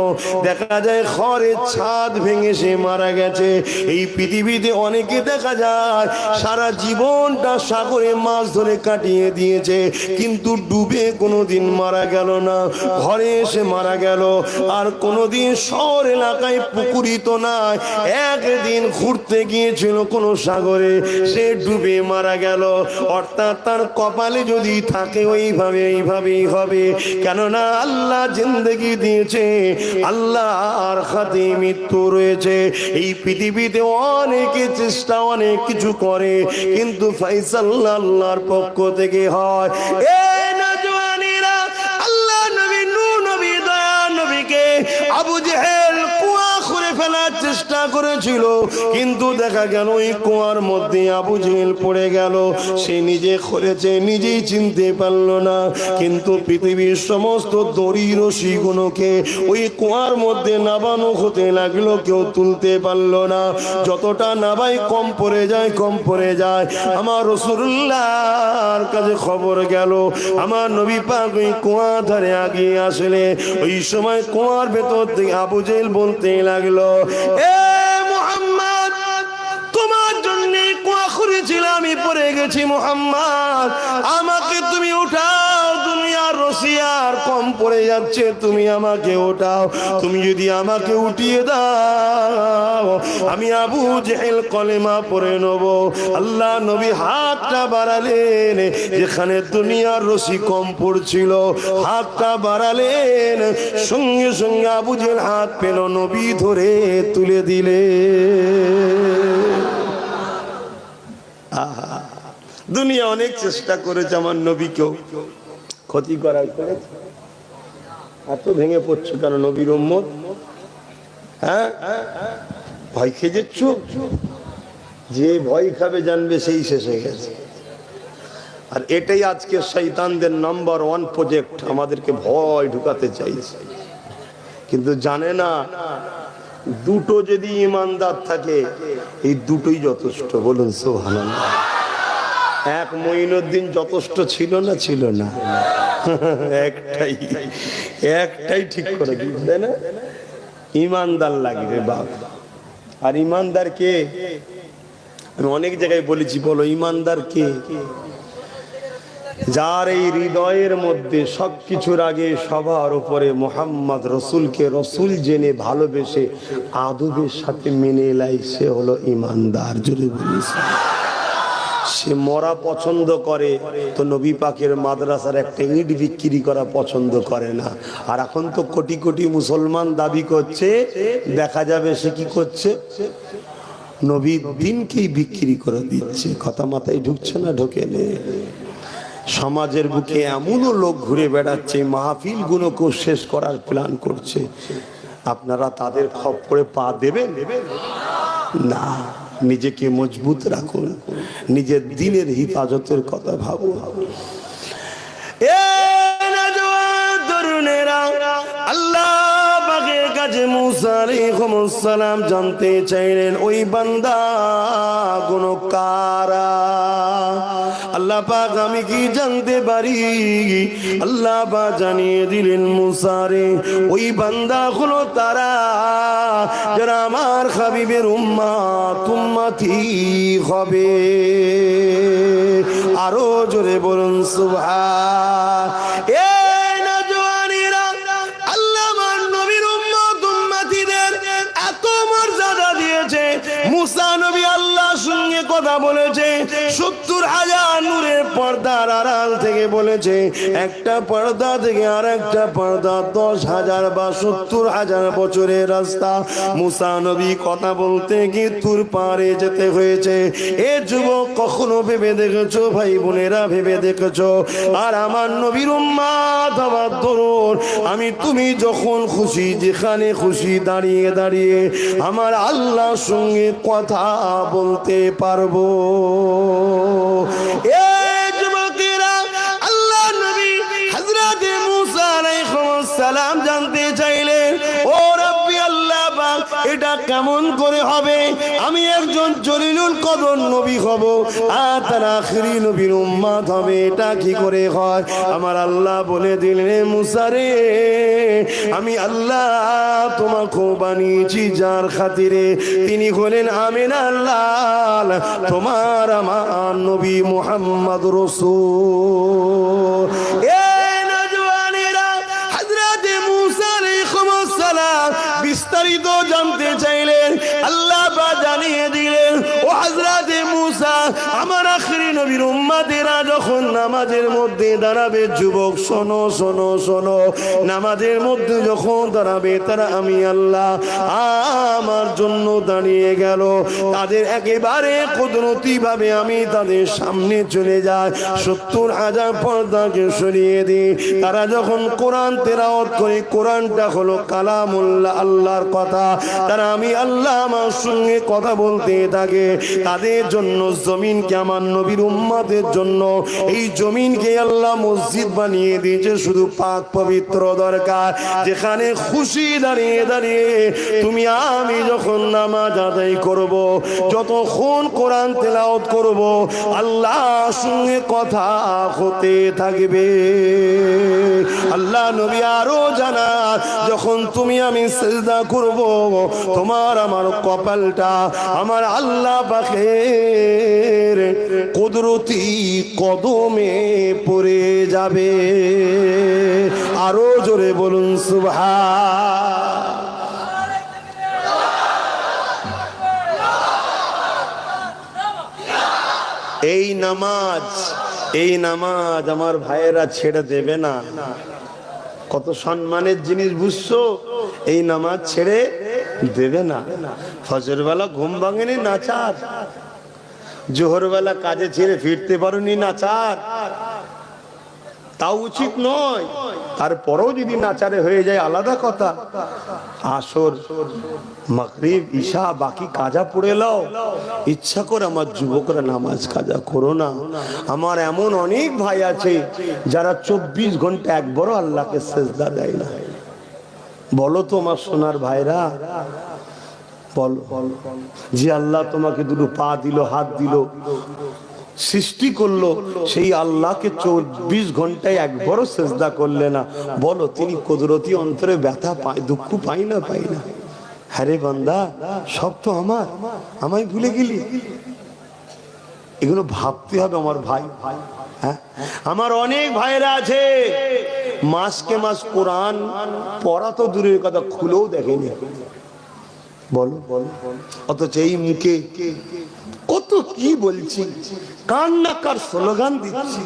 দেখা যায় ঘরের ছাদ ভেঙে সে মারা গেছে। এই পৃথিবীতে অনেকে দেখা যায় সারা জীবনটা সাগরে মাছ ধরে কাটিয়ে দিয়েছে, কিন্তু ডুবে কোনোদিন মারা গেল না, ঘরে এসে মারা গেল। আর কোনোদিন শহর এলাকায় পুকুরিত নাই, একদিন ঘুরতে গিয়েছিল কোনো সাগরে, সে ডুবে মারা গেল। অর্থাৎ তার কপালে যদি থাকে ওইভাবে এইভাবেই হবে। কেননা আল্লাহ জিন্দেগি দিয়েছে, আল্লাহর হাতে মৃত্যু রয়েছে। এই পৃথিবীতে অনেকে চেষ্টা অনেক কিছু করে, কিন্তু ফাইসাল আল্লাহর পক্ষ থেকে হয়। আল্লাহ নবী নূহ নবী দয়া নবীকে আবু জেহেল কুয়া খুঁড়ে ফেলার চেষ্টা করেছিল, কিন্তু দেখা গেল ওই কুয়ার মধ্যে আবু জেহেল পড়ে গেল। সে নিজে খুঁড়েছে, নিজেই চিনতে পারল না। কিন্তু পৃথিবীর সমস্ত দড়ি রশি গুলোকে ওই কুয়ার মধ্যে নামানো হতে লাগলো, কেউ তুলতে পারল না। যতটা নাবাই কম পড়ে যায়, কম পড়ে যায়। আমার রাসূলুল্লাহর কাছে খবর গেল, আমার নবী পাক ওই কুয়া ধারে আগিয়ে আসলে ওই সময় কুয়ার ভেতর থেকে আবু জেহেল বলতে লাগলো, এ মুহাম্মদ, তোমার জন্য কুয়া খুঁড়েছিলাম, আমি পড়ে গেছি। মুহাম্মদ, আমাকে তুমি উঠাও, তুমি আর রশি আর কম পড়ে যাচ্ছে, তুমি আমাকে উঠাও। তুমি যদি আমাকে উঠিয়ে দাও, আমি আবু জেহেল কলেমা পড়ে নেব। আল্লাহ নবী হাতটা বাড়ালেন, যেখানে দুনিয়ার রশি কম পড়ছিল, হাতটা বাড়ালেন, সঙ্গে সঙ্গে আবু জেহেল হাত পেল, নবী ধরে তুলে দিলে। দুনিয়া অনেক চেষ্টা করেছে আমার নবীকেও ক্ষতি করার, করেছে। এত ভেঙে পড়ছো কেন নবীর উম্মত? হ্যাঁ, ভয় খেয়ে যাচ্ছ? যে ভয় খাবে জানবে সেই শেষ হয়ে গেছে। আর এটাই আজকে শয়তানদের নাম্বার 1 প্রজেক্ট, আমাদেরকে ভয় ঢুকাতে চাইছে। কিন্তু জানে না দুটো যদি ইমানদার থাকে, এই দুটোই যথেষ্ট। বলুন সুবহানাল্লাহ। এক মঈনুদ্দিন যথেষ্ট ছিল না? ছিল না, একটাই ঠিক করে দিচ্ছে না, ইমানদার লাগবে বাপ। আর ইমানদার কে? আমি অনেক জায়গায় বলেছি, বলো ইমানদার কে? যার এই হৃদয়ের মধ্যে সবকিছুর আগে সবার উপরে মুহাম্মদ রসুলকে রসুল জেনে ভালোবেসে আদবের সাথে মেনে এলাই, সে হলো ইমানদার। জোরে বলিস সে মরা পছন্দ করে, তো নবী পাকের মাদ্রাসার একটা ইট বিক্রি করা পছন্দ করে না। আর এখন তো কোটি কোটি মুসলমান দাবি করছে, দেখা যাবে সে কি করছে, নবীর দিনকেই বিক্রি করে দিচ্ছে। কথা মাথায় ঢুকছে না? ঢোকেনে। সমাজের বুকে এমনও লোক ঘুরে বেড়াচ্ছে, মাহফিল গুলোকেও শেষ করার প্ল্যান করছে। আপনারা তাদের খপ্পরে পা দেবেন না। নিজেকে মজবুত রাখুন, নিজের দিনের হিফাজতের কথা ভাবুন। আল্লাহ পাকের কাছে মুসা আলাইহিস সালাম জানতে চাইলেন ওই বান্দা গুলো কারা। আল্লাহ পাক আমি কি জানতে পারি? আল্লাহ পাক জানিয়ে দিলেন মুসা রে, ওই বান্দা হলো তারা যারা আমার হাবিবের উম্মত উম্মতি হবে। আরো জোরে বলুন সুবহান। মুসা নবী আল্লাহর সঙ্গে কথা বলেছে, 70,000 নূরের পর্দার আড়াল থেকে বলেছে। একটা পর্দা থেকে আর একটা পর্দা 10,000 বা 70,000 বছরের রাস্তা। মুসা নবী কথা বলতে গিয়ে তুর পারে যেতে হয়েছে। এ যুবক কখনো ভেবে দেখেছো? ভাই বোনেরা ভেবে দেখেছো? আর আমার নবীর উম্মত হওয়ার দরুন আমি তুমি যখন খুশি যেখানে খুশি দাঁড়িয়ে দাঁড়িয়ে আমার আল্লাহর সঙ্গে কথা বলতে পারবো। এই যুবকেরা, আল্লাহ নবী হযরত মুসা আলাইহিস সালাম জানতে চাইলেন, ও রাব্বি আল্লাহ পাক, এটা কেমন করে হবে? আমি একজন জলিলুল কদর নবী হব আর তার আখিরি নবীর উম্মত হবে, এটা কি করে হয়? আমার আল্লাহ বলে দিলেন, মুসা রে, আমি আল্লাহ তোমাকে বানিয়েছি যার খাতিরে, তিনি হলেন আমিনার লাল, তোমার আমার নবী মুহাম্মদ রাসূল। এই নওজওয়ানেরা, হযরত মুসা আলাইহিস সালাম বিস্তারিত জানতে চাইলেন। আল্লাহ পাক জানিয়ে দিলেন, ও হযরত মুসা, আমার আখিরি নবীর উম্মতেরা যখন নামাজের মধ্যে দাঁড়াবে, যুবক শোনো শোনো শোনো, নামাজের মধ্যে যখন দাঁড়াবে তারা আমি আল্লাহ আমার জন্য দাঁড়িয়ে গেল, তাদের একেবারে কুদরতি ভাবে আমি তাদের সামনে চলে যাই, 70,000 পর্দাকে সরিয়ে দিই। তারা যখন কোরআন তেলাওয়াত করে, কোরআনটা হলো কালামুল্লাহ, আল্লাহর কথা, তারা আমি আল্লাহ আমার সঙ্গে কথা বলতে থাকে। তাদের জন্য জমিনকে, আমার নবীর উম্মতের জন্য এই জমিনকে আল্লাহ মসজিদ বানিয়ে দিয়েছে। শুধু পাক পবিত্র দরকার, যেখানে খুশি দাঁড়িয়ে দাঁড়িয়ে তুমি আমি যখন নামাজ আদায় করব, যতক্ষণ কোরআন তেলাওয়াত করব, আল্লাহর সঙ্গে কথা হতে থাকবে। আল্লাহ নবী আরো জানা, যখন তুমি আমি সিজদা করব, তোমার আমার কপালটা আমার আল্লাহ পাকের কুদরতি কদমে পড়ে যাবে। আরো জোরে বলুন সুবহান। এই নামাজ আমার ভাইয়েরা ছেড়ে দেবে না। কত সম্মানের জিনিস বুঝছো? এই নামাজ ছেড়ে দেবে না। ফজর বেলা ঘুম ভাঙেনি নাচার, জোহর বেলা কাজে ছেড়ে ফিরতে পারোনি নাচার, তাও উচিত নয়। তারপরেও যদি নাচারে হয়ে যায় আলাদা কথা। আসর, মাগরিব, ঈশা বাকি কাজা পড়ে লাও। ইচ্ছা করে আমার যুবকরা নামাজ কাজা করো না। আমার এমন অনেক ভাই আছে যারা 24 ঘন্টা একবারও আল্লাহকে সেজদা দেয় না। বলো তো আমার সোনার ভাইরা, বলো যে আল্লাহ তোমাকে দুটো পা দিল, হাত দিল, সৃষ্টি করলো, সেই আল্লাহকে 24 ঘন্টায় একবারও সেজদা করলে না। বলো তিনি কুদরতি অন্তরে ব্যথা পায়, দুঃখ পাই না? পাই না? হ্যাঁ রে বান্দা, সব তো আমার, আমায় ভুলে গেলি। এগুলো ভাবতে হবে আমার ভাই। হ্যাঁ, আমার অনেক ভাইরা আছে মাসকে মাস কোরআন পড়া তো দূরের কথা, খুলেও দেখেনি। বলো, অথচ এই মুখে কত কি বলছি, কান্নাকার স্লোগান দিচ্ছি।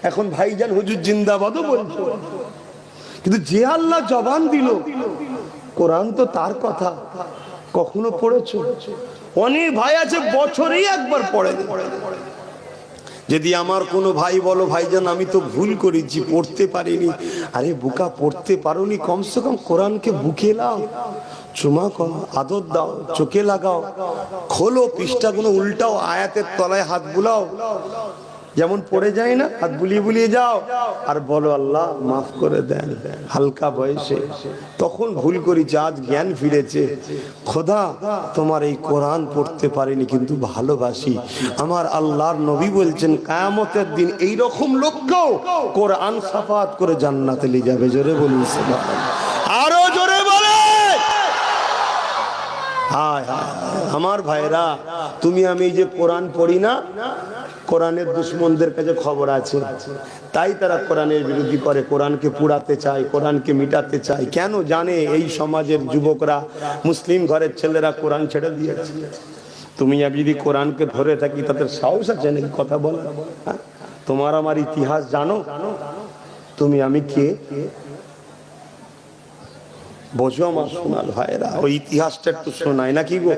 এখন ভাইজান হুজুর জিন্দাবাদও বলছো, কিন্তু যে আল্লাহ জবান দিল, কোরআন তো তার কথা। কখনো পড়েছো? অনেক ভাই আছে বছরেই একবার পড়ে। যদি আমার কোনো ভাই বলো ভাইজান আমি তো ভুল করেছি, পড়তে পারিনি, আরে বুকা পড়তে পারোনি, কমসে কম কোরআনকে বুকে লাও, চুমা করো, আদর দাও, চোখে লাগাও, খোলো পৃষ্ঠাগুলো, উল্টাও, আয়াতের তলায় হাত বুলাও, যেমন পড়ে যায় না, হাত বুলিয়ে বুলিয়ে যাও আর বলো আল্লাহ মাফ করে দেন। হালকা বয়সে তখন ভুল করেছি, আজ জ্ঞান ফিরেছে, খোদা তোমার এই কোরআন পড়তে পারিনি কিন্তু ভালোবাসি। আমার আল্লাহর নবী বলছেন কিয়ামতের দিন এই রকম লোককেও কোরআন শাফাআত করে জান্নাতে নিয়ে যাবে। জোরে বলুন সুবহানাল্লাহ, আরো জোরে বলে। হায় হায় আমার ভাইরা, তুমি আমি যে কোরআন পড়ি না, কোরআনের দুশ্মনদের কাছে খবর আছে, তাই তারা কোরআনের বিরোধী করে, কোরআনকে পুড়াতে চায়, কোরআনকে মিটাতে চায়। কেন জানে এই সমাজের যুবকরা, মুসলিম ঘরের ছেলেরা কোরআন ছেড়ে দিয়েছে। তুমি আমি যদি কোরআনকে ধরে থাকি তাদের সাহস আছে নাকি কথা বলা? তোমার আমার ইতিহাস জানো, তুমি আমি কে বোঝো আমার সোনাল ভাইরা? ওই ইতিহাসটা একটু শোনাই নাকি গো?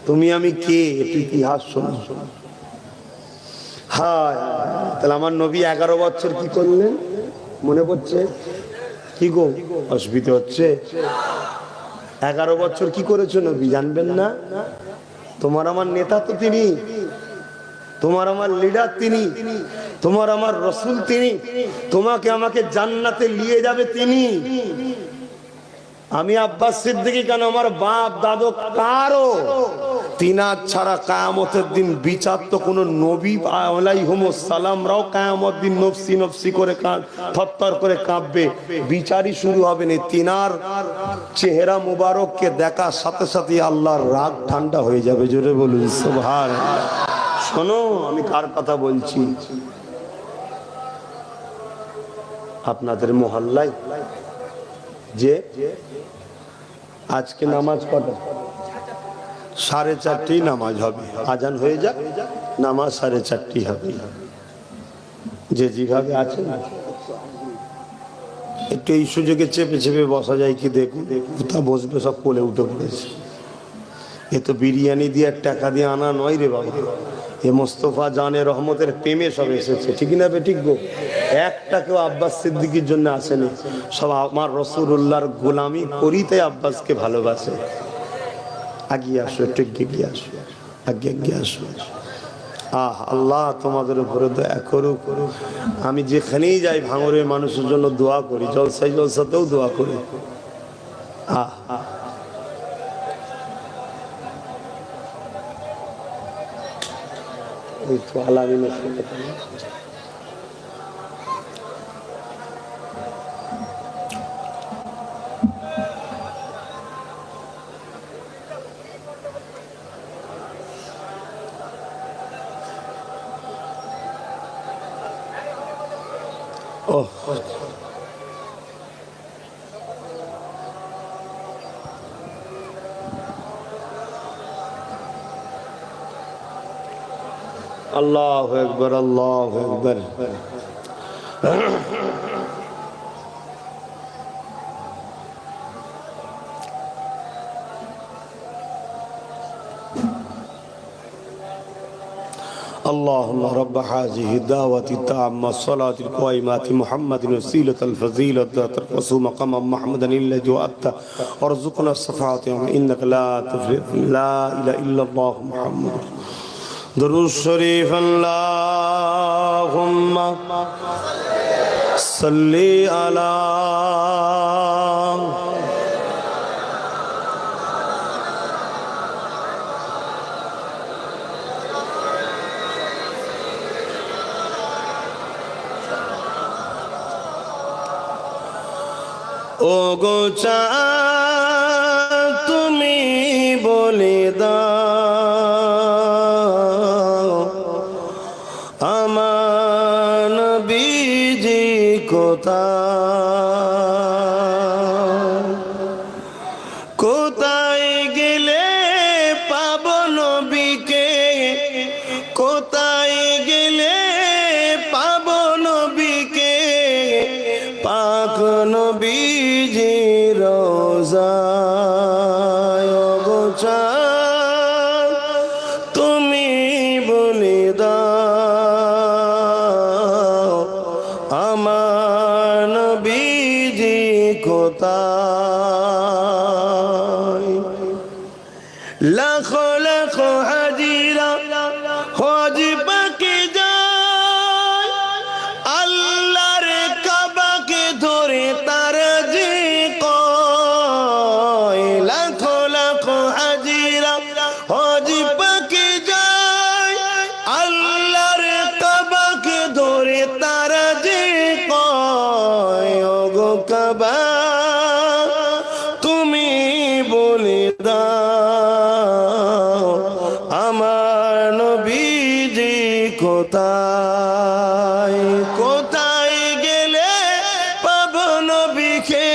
তুমি আমি কে একটু ইতিহাস শোনো। হ্যাঁ, তাহলে আমার নবী 11 বছর কি করলেন মনে পড়ছে? কি গো অসুবিধা হচ্ছে? 11 বছর কি করেছো নবী জানবেন না? তোমার আমার নেতা তো তিনি, তোমার আমার লিডার তিনি, তোমার আমার রসুল তিনি, তোমাকে আমাকে জান্নাতে নিয়ে যাবে তিনি। আমি আব্বাস সিদ্দিকী কেন, আমার বাপ দাদু কারো তিনার ছাড়া কিয়ামতের দিন বিচার তো কোন নবী আলাইহিমুস সালামরাও কিয়ামত দিন নফসি নফসি করে থরথর করে কাঁপবে, বিচারই শুরু হবে না। তিনার চেহারা মুবারককে দেখার সাথে সাথে আল্লাহর রাগ ঠান্ডা হয়ে যাবে। জোরে বলুন সুবহানাল্লাহ। শোনো আমি কার কথা বলছি, আপনাদের মহল্লায় যে আজকে নামাজ কটা? 4:30 নামাজ হবে, আজান হয়ে যাক, নামাজ 4:30 হবে। যে যেভাবে আছে একটু এই সুযোগে চেপে চেপে বসা যায় কি দেখুন, কোথা বসবে সব কোলে উঠে পড়েছে। এ তো বিরিয়ানি দিয়ে টাকা দিয়ে আনা নয় রে বাবা, এ মোস্তফা জানে রহমতের প্রেমে সব এসেছে, ঠিক না বে ঠিক গো? একটা কেউ আব্বাস সিদ্দিকীর জন্য আসেনি, সব আমার রাসূলুল্লাহর গোলামি করি তাই আব্বাসকে ভালোবাসে। আগিয়ে আসো, একটু এগিয়ে আসো, আগে আসো। আল্লাহ তোমাদের উপরে দয়া করুক। আমি যেখানেই যাই ভাঙরের মানুষের জন্য দোয়া করি, জলসাই জলসাতেও দোয়া করি। ওই তো আলামিনের সাথে আল্লাহু আকবার, আল্লাহু আকবার। اللهم رب هذه الدعوة التامة الصلاة القائمة محمد وسيلة الفضيلة ترقص مقام محمد إلا جوأت وارزقنا الصفاة إنك لا تفلح لا إله إلا الله محمد درود شريف اللهم صل على ও গো চাঁদ তুমি বলে দাও আমার নবীজি কোথায়, কোথায় গেলে পাবো নবীকে লাখো লাখো হাজিরা হজ পাকে যায়, আল্লাহর কাবাকে ধরে তারা যে কয়। লাখো লাখো হাজিরা হজ পাকে যায়, আল্লাহর কাবাকে ধরে তারা যে কয়। ওগো কাবা তুমি বলে দাও আমার নবীজি কোথায়, কোথায় গেলে পাবো নবীকে,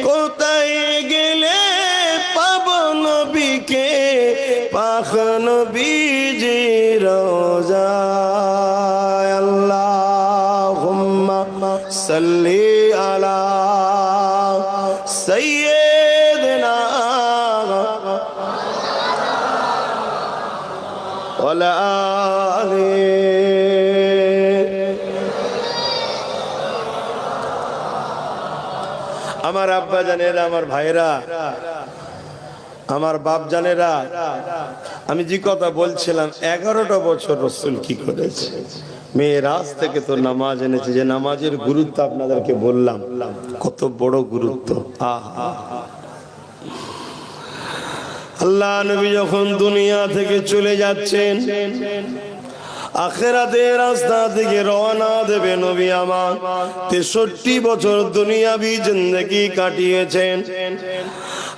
কোথায় গেলে পাবো নবীকে, পাক নবীজি রওজায়। আল্লাহুম্মা সাল্লি আলা সাইয়্যিদিনা ওয়ালা আলি। আমার আব্বা জানেরা, আমার ভাইরা, আমার বাপ জানেরা, আমি যে কথা বলছিলাম 11টা বছর রাসূল কি করেছে। মেরাজ থেকে তো নামাজ এনেছে, যে নামাজের গুরুত্ব আপনাদেরকে বললাম, কত বড় গুরুত্ব। আহা, আল্লাহ নবী যখন দুনিয়া থেকে চলে যাচ্ছেন, আখিরাতের রাস্তা থেকে রওনা দেবে নবী আমার 63 বছর দুনিয়াবি জিন্দেগি কাটিয়েছেন।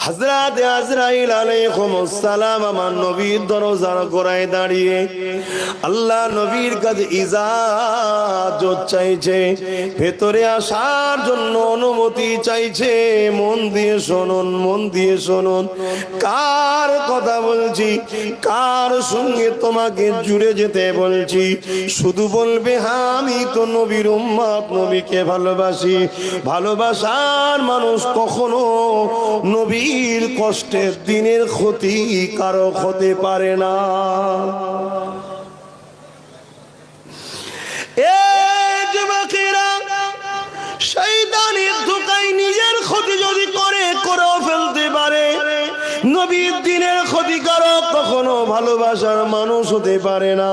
হযরত আজরাইল আলাইহিস সালাম আমার নবীর দরজার গোড়ায় দাঁড়িয়ে আল্লাহ নবীর কাছে ইজাজত চাইছে, ভেতরে আসার জন্য অনুমতি চাইছে। মন দিয়ে শুনুন, মন দিয়ে শুনুন, কার কথা বলছি, কার সঙ্গে তোমাকে জুড়ে যেতে বলছি। শুধু বলবে হ্যাঁ আমি তো নবীর উম্মত, নবীকে ভালোবাসি। ভালোবাসার মানুষ কখনো নবীর কষ্টের দিনের ক্ষতি কারো হতে পারে না। এই যুবকেরা, শয়তানের ধোঁকায় নিজের ক্ষতি যদি করেও ফেলতে পারে, নবীর দিনের ক্ষতিকারক কখনো ভালোবাসার মানুষ হতে পারে না।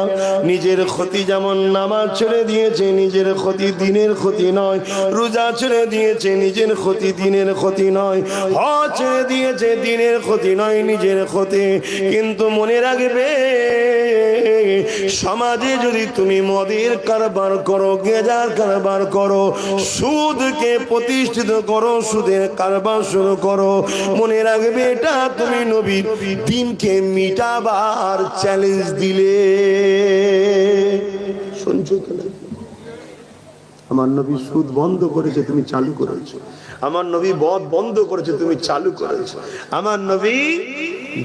নিজের ক্ষতি যেমন নামাজ ছেড়ে দিয়েছে, নিজের ক্ষতি দিনের ক্ষতি নয়। রোজা ছেড়ে দিয়েছে, নিজের ক্ষতি দিনের ক্ষতি নয়। হজ ছেড়ে দিয়েছে, দিনের ক্ষতি নয়, নিজের ক্ষতি। কিন্তু মনে রাখবে, সমাজে যদি তুমি মদের কারবার করো, গেঁজার কারবার করো, সুদকে প্রতিষ্ঠিত করো, সুদের কারবার শুরু করো, মনে রাখবে এটা তুমি নবীর দিনকে মিটাবার চ্যালেঞ্জ দিলে। শুনছো কেন? আমার নবী সুদ বন্ধ করেছে, তুমি চালু করেছো। আমার নবী মদ বন্ধ করেছে, তুমি চালু করেছো। আমার নবী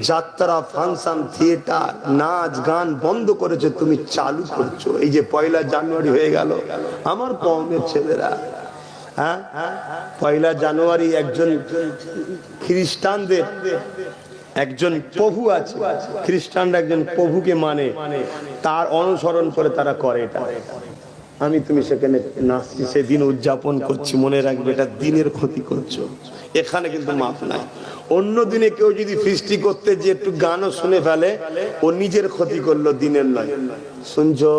যাত্রা, ফাংশন, থিয়েটার, নাচ গান বন্ধ করেছে, তুমি চালু করছো। এই যে 1 জানুয়ারি হয়ে গেল, আমার কওমের ছেলেরা, হ্যাঁ 1 জানুয়ারি একজন খ্রিস্টানদের একজন প্রভু আছে, খ্রিস্টানরা একজন প্রভুকে মানে, তার অনুসরণ করে তারা করে এটা। আমি তুমি সেখানে নাচছি, সেদিন উদযাপন করছি, মনে রাখবে এটা দিনের ক্ষতি করছো। এখানে কিন্তু মাপ নাই। অন্য দিনে কেউ যদি ফিস্টি করতে যে একটু গানও শুনে ফেলে, ও নিজের ক্ষতি করলো, দিনের নয়। শুনছো?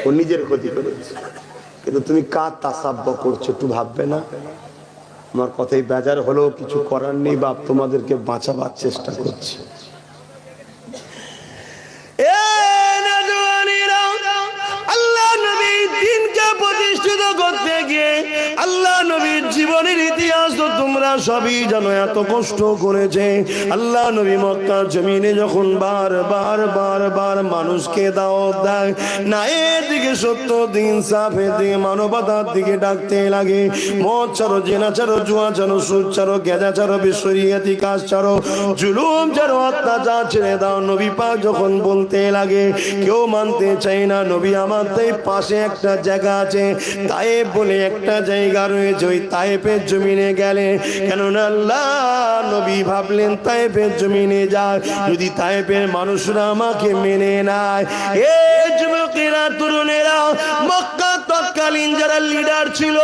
ও নিজের ক্ষতি করেছে। কিন্তু তুমি কার তাসাব্য করছো একটু ভাববে না? আমার কথাই বেজার হলেও কিছু করার নেই, বাপ তোমাদেরকে বাঁচাবার চেষ্টা করছি। আল্লাহ নবীর দিনকে প্রতিষ্ঠিত করতে গিয়ে আল্লাহ নবীর জীবনের ইতিহাস তো তোমরা সবই জানো, এত কষ্ট করেছে আল্লাহ নবী। মক্কার জমিনে যখন বার মানুষকে দাওয়াত দেয়, না এদিকে সত্য দিন সাফের দিকে মানবতার দিকে ডাকতে লাগে। মদ ছাড়ো, জেনা ছাড়ো, জুয়া ছাড়ো, সুদ ছাড়ো, গেজা ছাড়ো, বিশ্বরিয়াতি কাজ ছাড়ো, জুলুম ছাড়ো, অত্যাচার ছেড়ে দাও। নবী পাক যখন বলতে লাগে, কেউ মানতে চাই না। নবী আমার পাশে একটা জায়গা আছে, তায়েব বলে একটা জায়গা রয়েছে, ওই তায়েবের জমিনে গেলে, কেননা আল্লাহ নবী ভাবলেন তায়েবের জমিনে যায়, যদি তায়েবের মানুষরা আমাকে মেনে নেয়। এই যুবকেরা, তরুণেরা, মক্কা তৎকালীন যারা লিডার ছিল,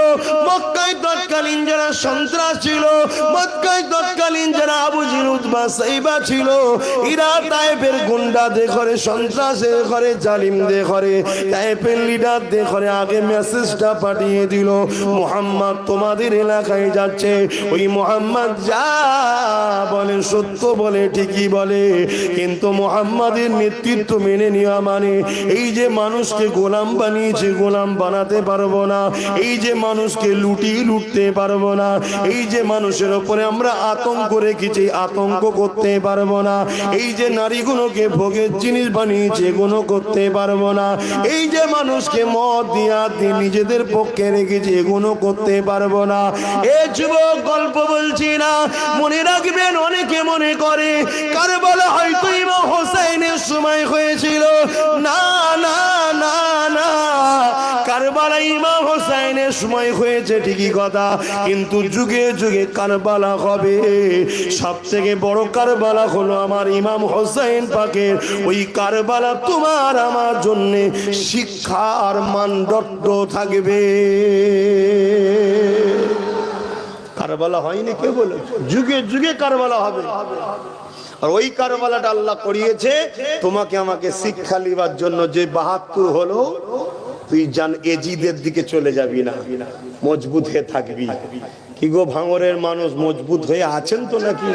মক্কায় তৎকালীন যারা সন্ত্রাস ছিল, মক্কায় তৎকালীন যারা আবু জিল উতবা সাইবা ছিল, এরা তায়েফের গুন্ডাদের ঘরে, সন্ত্রাসের ঘরে, জালিমদের ঘরে, তায়েফের লিডারদের ঘরে আগে মেসেজটা পাঠিয়ে দিল, মুহাম্মদ তোমাদের এলাকায় যাচ্ছে। ওই মুহাম্মদ যা বলে সত্য বলে, ঠিকই বলে, কিন্তু মুহাম্মাদের নেতৃত্ব মেনে নেওয়া মানে এই যে মানুষকে গোলাম বানিয়েছে গোলাম বানাতে পারবো না, এই যে মানুষকে লুটতে পারবো না, এই যে মানুষের উপরে আমরা আতঙ্ক রেখেছি আতঙ্ক করতে পারবো না, এই যে নারীগুলোকে ভোগের জিনিস বানিয়েছে এগুলো করতে পারবো না, এই যে মানুষকে মদ দিয়া নিজেদের পক্ষে রেখেছে এগুলো করতে পারবো না। এ যুবক গল্প বলছি না, মনে রাখবেন অনেকে মনে করে কারবালা হয়তো ইমাম হোসেনের সময় হয়েছিল। না না না না, কারবালা ইমাম হোসেনের সময় হয়েছে ঠিকই কথা, কিন্তু যুগে যুগে কারবালা হবে। সব থেকে বড় কারবালা হলো আমার ইমাম হোসেন পাকের ওই কারবালা তোমার আমার জন্য শিক্ষার মানদণ্ড থাকবে। কারবালা হয়নি কে বলে? যুগে যুগে কারবালা হবে। আর ওই কারবালাটা আল্লাহ করিয়েছে তোমাকে আমাকে শিক্ষা লিবার জন্য। যে ৭২ হলো, তুই জান এজিদের দিকে চলে যাবি না, মজবুত হয়ে থাকবি। কি গো ভাঙরের মানুষ মজবুত হয়ে আছেন তো নাকি?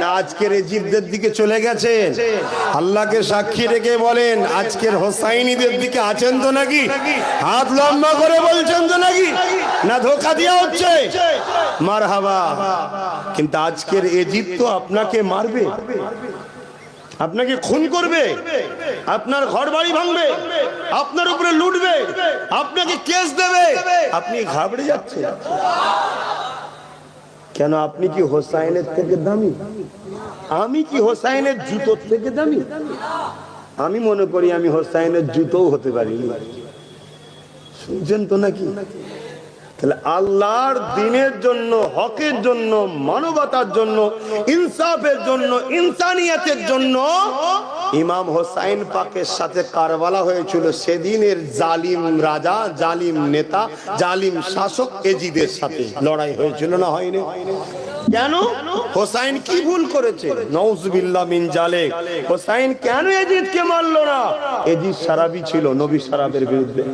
না আজকের এজিদদের দিকে চলে গেছেন? আল্লাহকে সাক্ষী রেখে বলেন আজকের হোসাইনিদের দিকে আছেন তো নাকি? হাত লম্বা করে বলছেন তো নাকি? না ধোঁকা দেওয়া হচ্ছে? মারহাবা। কিন্তু আজকের এজিদ তো আপনাকে মারবে, আপনাকে খুন করবে, আপনার ঘর বাড়ি ভাঙবে, আপনার উপরে লুটবে, আপনাকে কেস দেবে। আপনি ঘাবড়ে যাচ্ছেন কেন? আপনি কি হোসাইনের থেকে দামি? আমি কি হোসাইনের জুতোর থেকে দামি? আমি মনে করি আমি হোসাইনের জুতোও হতে পারি। শুনছেন তো নাকি? তাহলে আল্লাহর দ্বীনের জন্য, হকের জন্য, মানবতার জন্য, ইনসাফের জন্য, ইনসানিয়াতের জন্য ইমাম হোসাইন পাকের সাথে কারবালা হয়েছিল। সেদিনের জালিম রাজা, জালিম নেতা, জালিম শাসক এজিদের সাথে লড়াই হয়েছিল না হয়নি? কেন? হোসাইন কি ভুল করেছে? নাউজুবিল্লাহ মিন জালিক। হোসাইন কেন এজিদকে মারলো না? এজিদ সারাবি ছিল নবী সারাবের বিরুদ্ধে।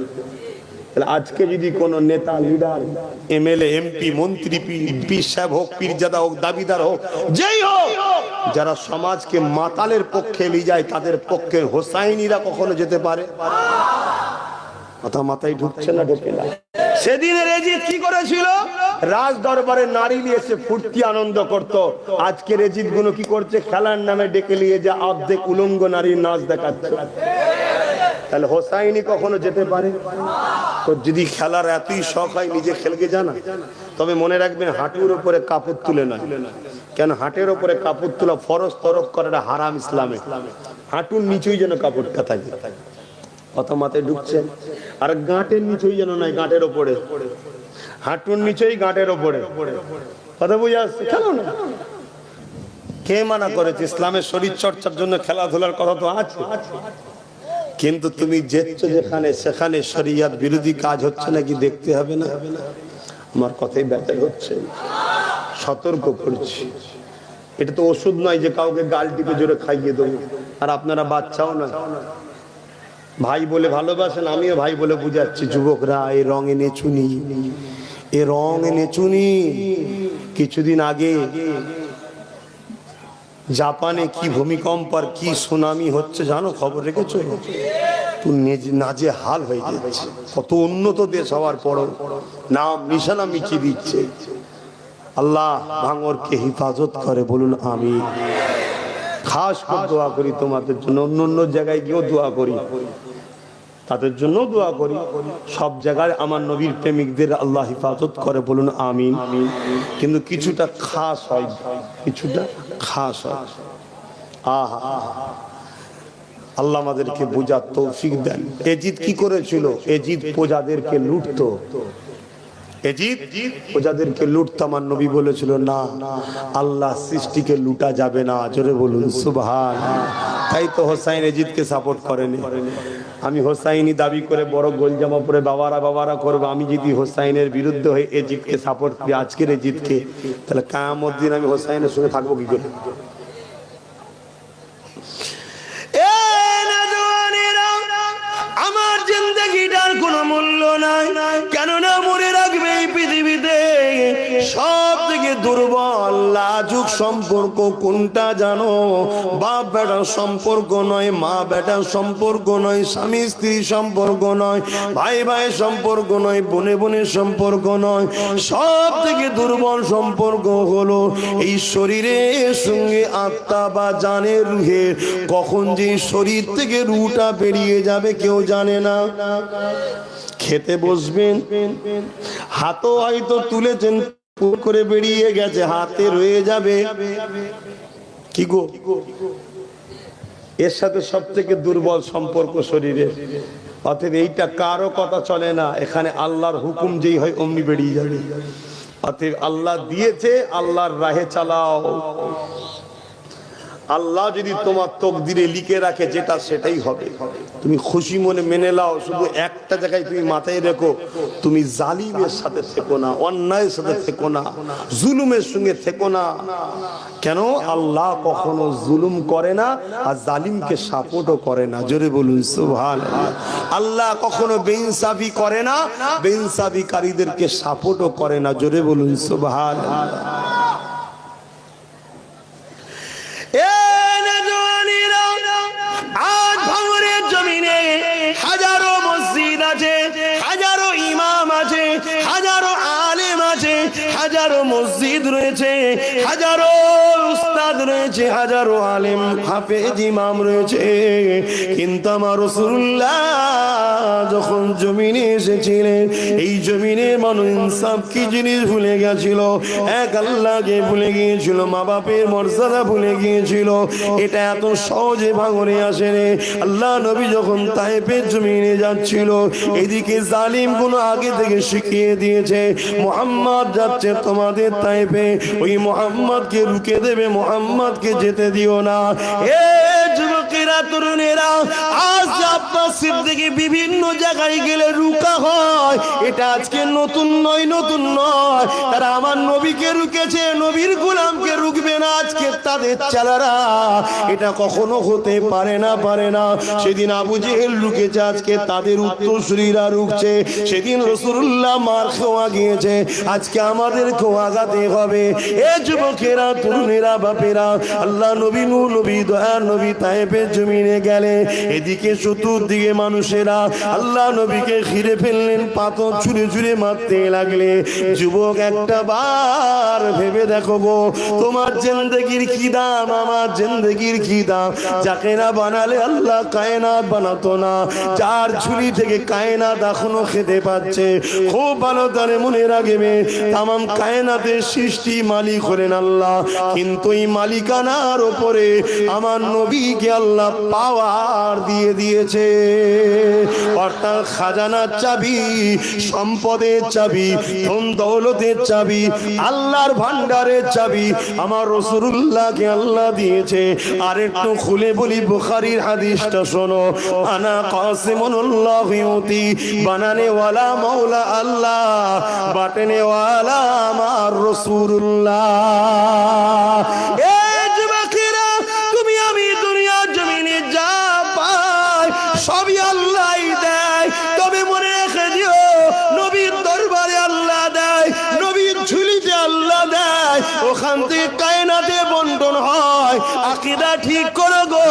আজকে যদি কোন নেতা, লিডার, এমএলএ, এমপি, মন্ত্রী, পীর সাহেব হোক, পীরজাদা হোক, দাবিদার হোক, যেই হোক, যারা সমাজকে মাতালের পক্ষে নিয়ে যায় তাদের পক্ষে হোসাইনিরা কখনো যেতে পারে? কথা মাথায় ঢুকছে না? ঢোকে না। সেদিনের এজিদ কি করেছিল? রাজ দরবারে নারী নিয়ে এসে ফুর্তি আনন্দ করত। আজকের এজিদ গুলো কি করছে? খেলার নামে ডেকে নিয়ে যে অর্ধেক উলঙ্গ নারীর নাচ দেখাচ্ছে। তাহলে হোসাইনি কখনো যেতে পারে? তো যদি খেলার এতই শখ হয় নিজে খেলকে জানা, তবে মনে রাখবেন হাঁটুর উপরে কাপড় তুলে নয়। কেন? হাঁটের উপরে কাপড় তোলা ফরজ তরফ করাটা হারাম ইসলামে। হাঁটুর নিচেই যেন কাপড়টা থাকে। কথা মাথায় ঢুকছে? আর গাঁটের নিচেই যেন নয়, গাঁটের ওপরে। হাঁটুর নিচেই গাঁটের ওপরে। কথা বুঝে আসছে? খেলো না। কে মানা করেছে? ইসলামের শরীর চর্চার জন্য খেলাধুলার কথা তো আছে, কিন্তু তুমি যেছো যেখানে সেখানে শরিয়ত বিরোধী কাজ হচ্ছে নাকি দেখতে হবে না? আমার কথাই ব্যাপার হচ্ছে। সতর্ক করছি, এটা তো ওষুধ নয় যে কাউকে গাল টিপে জোরে খাইয়ে দেবো। আর আপনারা বাচ্চাও নয়, ভাই বলে ভালোবাসেন, আমিও ভাই বলে বুঝাচ্ছি। যুবকরা, এই রং এনে চুনি, এ রং এনে চুনি। কিছুদিন আগে জাপানে কি ভূমিকম্প আর কি সুনামি হচ্ছে জানো? খবর রেখেছো? নাজে হাল হয়ে যাচ্ছে। কত উন্নত দেশ হওয়ার পরও নাম নিশানা মিছিয়ে দিচ্ছে। আল্লাহ ভাঙরকে হিফাজত করে, বলুন আমি। খাস করে দোয়া করি তোমাদের জন্য। অন্য অন্য জায়গায় গিয়েও দোয়া করি, তাদের জন্য দোয়া করি। সব জায়গায় আমার নবীর প্রেমিকদের আল্লাহ হিফাজত করে, বলুন আমিন। কিন্তু কিছুটা খাস হয়, কিছুটা খাস হয়। আহা, আল্লাহ আমাদেরকে বোঝার তৌফিক দেন। এজিদ কি করেছিল? এজিদ প্রজাদেরকে লুটতো। এজিদ প্রজাদেরকে লুটতো। আমার নবী বলেছিল না, আল্লাহ সৃষ্টিকে লুটা যাবে না। জোরে বলুন সুবহান। তাই তো হোসাইন এজিদকে সাপোর্ট করেনি। আমি হোসাইনি দাবি করে বড় গোল জামা পরে বাবারা করবো, আমি যদি হোসাইনের বিরুদ্ধে হয়ে এজিদকে সাপোর্ট করি, আজকের এজিদকে, তাহলে কিয়ামত দিন আমি হোসাইনের সঙ্গে থাকবো কি করে? আমার জিন্দেগিটার কোনো মূল্য নাই, কেননা মনে রাখবে এই পৃথিবীতে সব থেকে দুর্বল লাজুক সম্পর্ক কোনটা জানো? বাপ বেটার সম্পর্ক নয়, মা বেটার সম্পর্ক নয়, স্বামী স্ত্রী সম্পর্ক নয়, ভাই ভাই সম্পর্ক নয়, বোনে বোনের সম্পর্ক নয়, সব থেকে দুর্বল সম্পর্ক হলো এই শরীরের সঙ্গে আত্মা বা জানের রুহের। কখন যে শরীর থেকে রুহটা বেরিয়ে যাবে কেউ জানে না। খেতে বসবেন, হাতও হয়তো তুলেছেন, করে বেরিয়ে গেছে, হাতে রয়ে যাবে কি গো? এর সাথে সব থেকে দুর্বল সম্পর্ক শরীরে। অতএব এইটা কারো কথা চলে না, এখানে আল্লাহর হুকুম যেই হয় অমনি বেরিয়ে যাবে। অতএব আল্লাহ দিয়েছে, আল্লাহর রাহে চালাও। আল্লাহ যদি তোমার তকদিরে লিখে রাখে যেটা সেটাই হবে, তুমি খুশি মনে মেনে নাও। শুধু একটা জায়গায় তুমি মাথায় রেখো, তুমি জালিমের সাথে থেকো না, অন্যায়ের সাথে থেকো না, জুলুমের সঙ্গে থেকো না। কেন? আল্লাহ কখনো জুলুম করে না আর জালিমকে সাপোর্টও করে না। জোরে বলুন সুবহানাল্লাহ। আল্লাহ কখনো বেইনসাফি করে না, বেইনসাফিকারীদেরকে সাপোর্টও করে না। জোরে বলুন সুবহানাল্লাহ। আজ ভাঙড়ের জমিনে হাজারো মসজিদ আছে, হাজারো ইমাম আছে, হাজারো আলেম আছে, হাজারো মসজিদ রয়েছে, হাজারো উস্তাদ রয়েছে, হাজারো আলেম হাফেজ ইমাম রয়েছে, কিন্তু আমার রাসূলুল্লাহ যখন জমিনে এসেছিলেন, এই জমিনে মানুষ ইনসাফ কি জিনিস ভুলে গেছিল, এক আল্লাহকে ভুলে গিয়েছিল, মা বাপের মর্যাদা ভুলে গিয়েছিল। এটা এত সহজে ভাঙরে আসে রে। আল্লাহ নবী যখন তায়েফের জমিনে যাচ্ছিল, এদিকে জালিম গুলো আগে থেকে শিখিয়ে দিয়েছে, মুহাম্মদ যাচ্ছে তোমাদের তায়েফে, ওই মুহাম্মদকে রুকে দেবে, মুহাম্মদকে যেতে দিও না। এ যুবকেরা, তরুণেরা, আজ আপনার সিদ্দিকী বিভিন্ন জায়গায় গেলে রুকা হয়, এটা আজকে নতুন নয়, নতুন নয়। তারা আমার নবীকে রুকেছে, নবীর গোলামকে রুকবে না আজকে তাদের চালারা। এটা কখনো হতে পারে না, পারে না। সেদিন আবু জেহেল রুকেছে, আজকে তাদের উত্তরসূরিরা রুকছে। সেদিন রাসূলুল্লাহ মার খাওয়া গিয়েছে, আজকে আমাদেরকেও আগাতে হবে। এ যুবকেরা, তরুণেরা, বাপেরা, আল্লাহ নবী, নূর নবী, দয়ার নবী তায়েফের জমিনে গেলে এদিকে চতুর্দিকে মানুষেরা আল্লাহ নবীকে ঘিরে ফেললেন, পাথর ছুঁড়ে ছুঁড়ে মারতে লাগলে। যুবক, একটা বার ভেবে দেখো গো, তোমার জিন্দেগির কি দাম, আমার জিন্দেগির কি দাম? যাকে না বানালে আল্লাহ কায়নাত বানাতো না, যার ঝুলি থেকে কায়নাত এখনো খেতে পাচ্ছে। খুব ভালো তারে মনে রাখবে, তামাম কায়নাতের সৃষ্টি মালিক হলেন আল্লাহ, কিন্তু এই মালিকানার উপরে আমার নবীকে আল্লাহ পাওয়ার দিয়ে দিয়েছে। অর্থাৎ খাজানার চাবি, সম্পদের চাবি, ধন দৌলতের চাবি, আল্লাহর ভান্ডারের চাবি আমার রাসূলুল্লাহকে আল্লাহ দিয়েছে। আর একটু খুলে বলি বুখারীর হাদিসটা শোনো, আনা কাসিমুল্লাহ ইউতি, বানানে ওয়ালা মাওলা আল্লাহ, বাটনে ওয়ালা আমার রাসূলুল্লাহ। সবই আল্লাহ দেয়, তবে মনে রেখে দিও, নবীর দরবারে আল্লাহ দেয়, নবীর ঝুলিতে আল্লাহ দেয়, ওখান থেকে কায়নাতে বন্টন হয়। আকীদা ঠিক করো গো।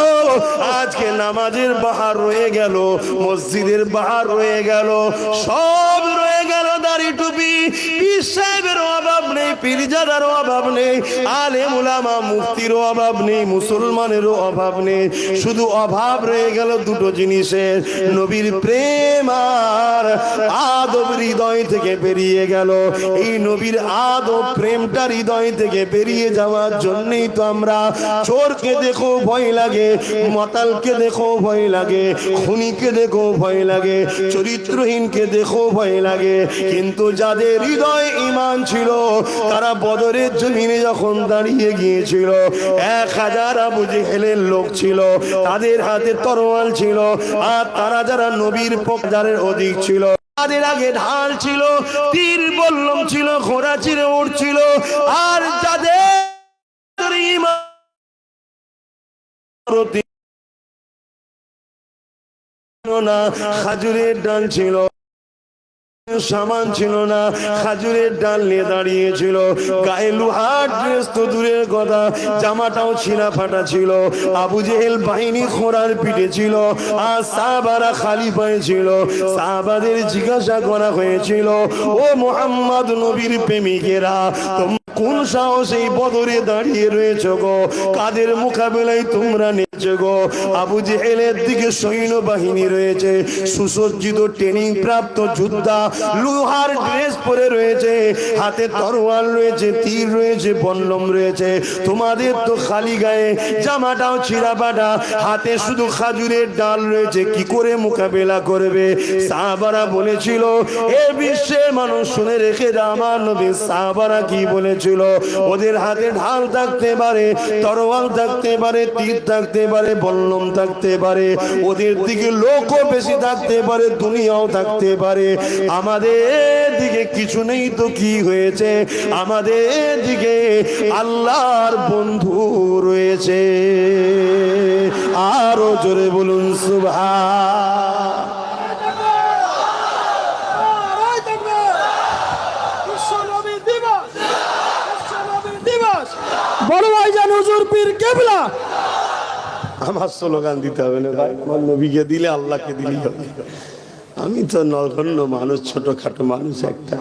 আজকে নামাজের বাহার রয়ে গেল, মসজিদের বাহার রয়ে গেল, সব রয়ে গেল। দাড়ি টুপি, পীর সাহেবের অভাব নেই, পীরজাদার অভাব নেই, আলেম উলামা মুফতির অভাব নেই, মুসলমানেরও অভাব নেই। শুধু অভাব রয়ে গেল দুটো জিনিসের, নবীর প্রেম আর আদব হৃদয় থেকে বেরিয়ে গেল। এই নবীর আদব প্রেমটা হৃদয় থেকে বেরিয়ে যাওয়ার জন্যই তো আমরা চোরকে দেখো ভয় লাগে, মাতালকে দেখো ভয় লাগে, খুনিকে দেখো ভয় লাগে, চরিত্রহীনকে দেখো ভয় লাগে। কিন্তু যাদের হৃদয়ে ঈমান ছিল, তারা বদরের জমিনে যখন দাঁড়িয়ে গিয়েছিল 1000 আবু জেহেলের লোক ছিল, তাদের হাতে তরোয়াল ছিল, আর তারা যারা নবীর পক্ষের অধিক ছিল তাদের আগে ঢাল ছিল, তীর বল্লম ছিল, ঘোড়া চিরে উঠছিল। আর যাদের ঈমান না, খাজুরের ডাল ছিল, সামান ছিল না, খাজুরের ডাল নিয়ে দাঁড়িয়েছিল। গায়ে লোহার ড্রেস তো দূরের কথা, জামাটাও ছিঁড়া ফাটা ছিল। আবু জেহেল বাহিনী ঘোড়ার পিঠে ছিল, আর সাহাবারা খালি পায়ে ছিল। সাহাবাদের জিজ্ঞাসা করা হয়েছিল, ও মুহাম্মদ নবীর প্রেমিকেরা, তোমরা কোন সাহসে বদরে দাঁড়িয়ে রয়েছ গো? কাদের মোকাবেলায় তোমরা নেছো গো? আবু জেহেলের দিকে সৈন্য বাহিনী রয়েছে, সুসজ্জিত ট্রেনিং প্রাপ্ত যোদ্ধা, লোহার ড্রেস পরে রয়েছে, হাতে তরোয়াল রয়েছে, তীর রয়েছে, বল্লম রয়েছে। তোমাদের তো খালি গায়ে, জামাটাও ছিঁড়া ফাটা, হাতে শুধু খাজুরের ডাল রয়েছে, কি করে মোকাবেলা করবে? সাহাবারা বলেছিল, এ বিশ্বের মানুষ শুনে রেখে যা, আমার নবী সাহাবারা কি বলেছিল? ওদের হাতে ঢাল থাকতে পারে, তরোয়াল থাকতে পারে, তীর থাকতে পারে, বল্লম থাকতে পারে, ওদের দিকে লোকও বেশি থাকতে পারে, দুনিয়াও থাকতে পারে। আমাদের দিকে কিছু নেই তো কি হয়েছে? আমাদের দিকে আল্লাহর বন্ধু রয়েছে। আরো জোরে বলুন সুবহান। বড় ভাইজান হুজুর পীর কেবলা। আমার স্লোগান দিতে হবে না ভাই, আমার নবীকে দিলে আল্লাহকে দিলেই হবে। আমি তো নগণ্য মানুষ, ছোটখাটো মানুষ একটা।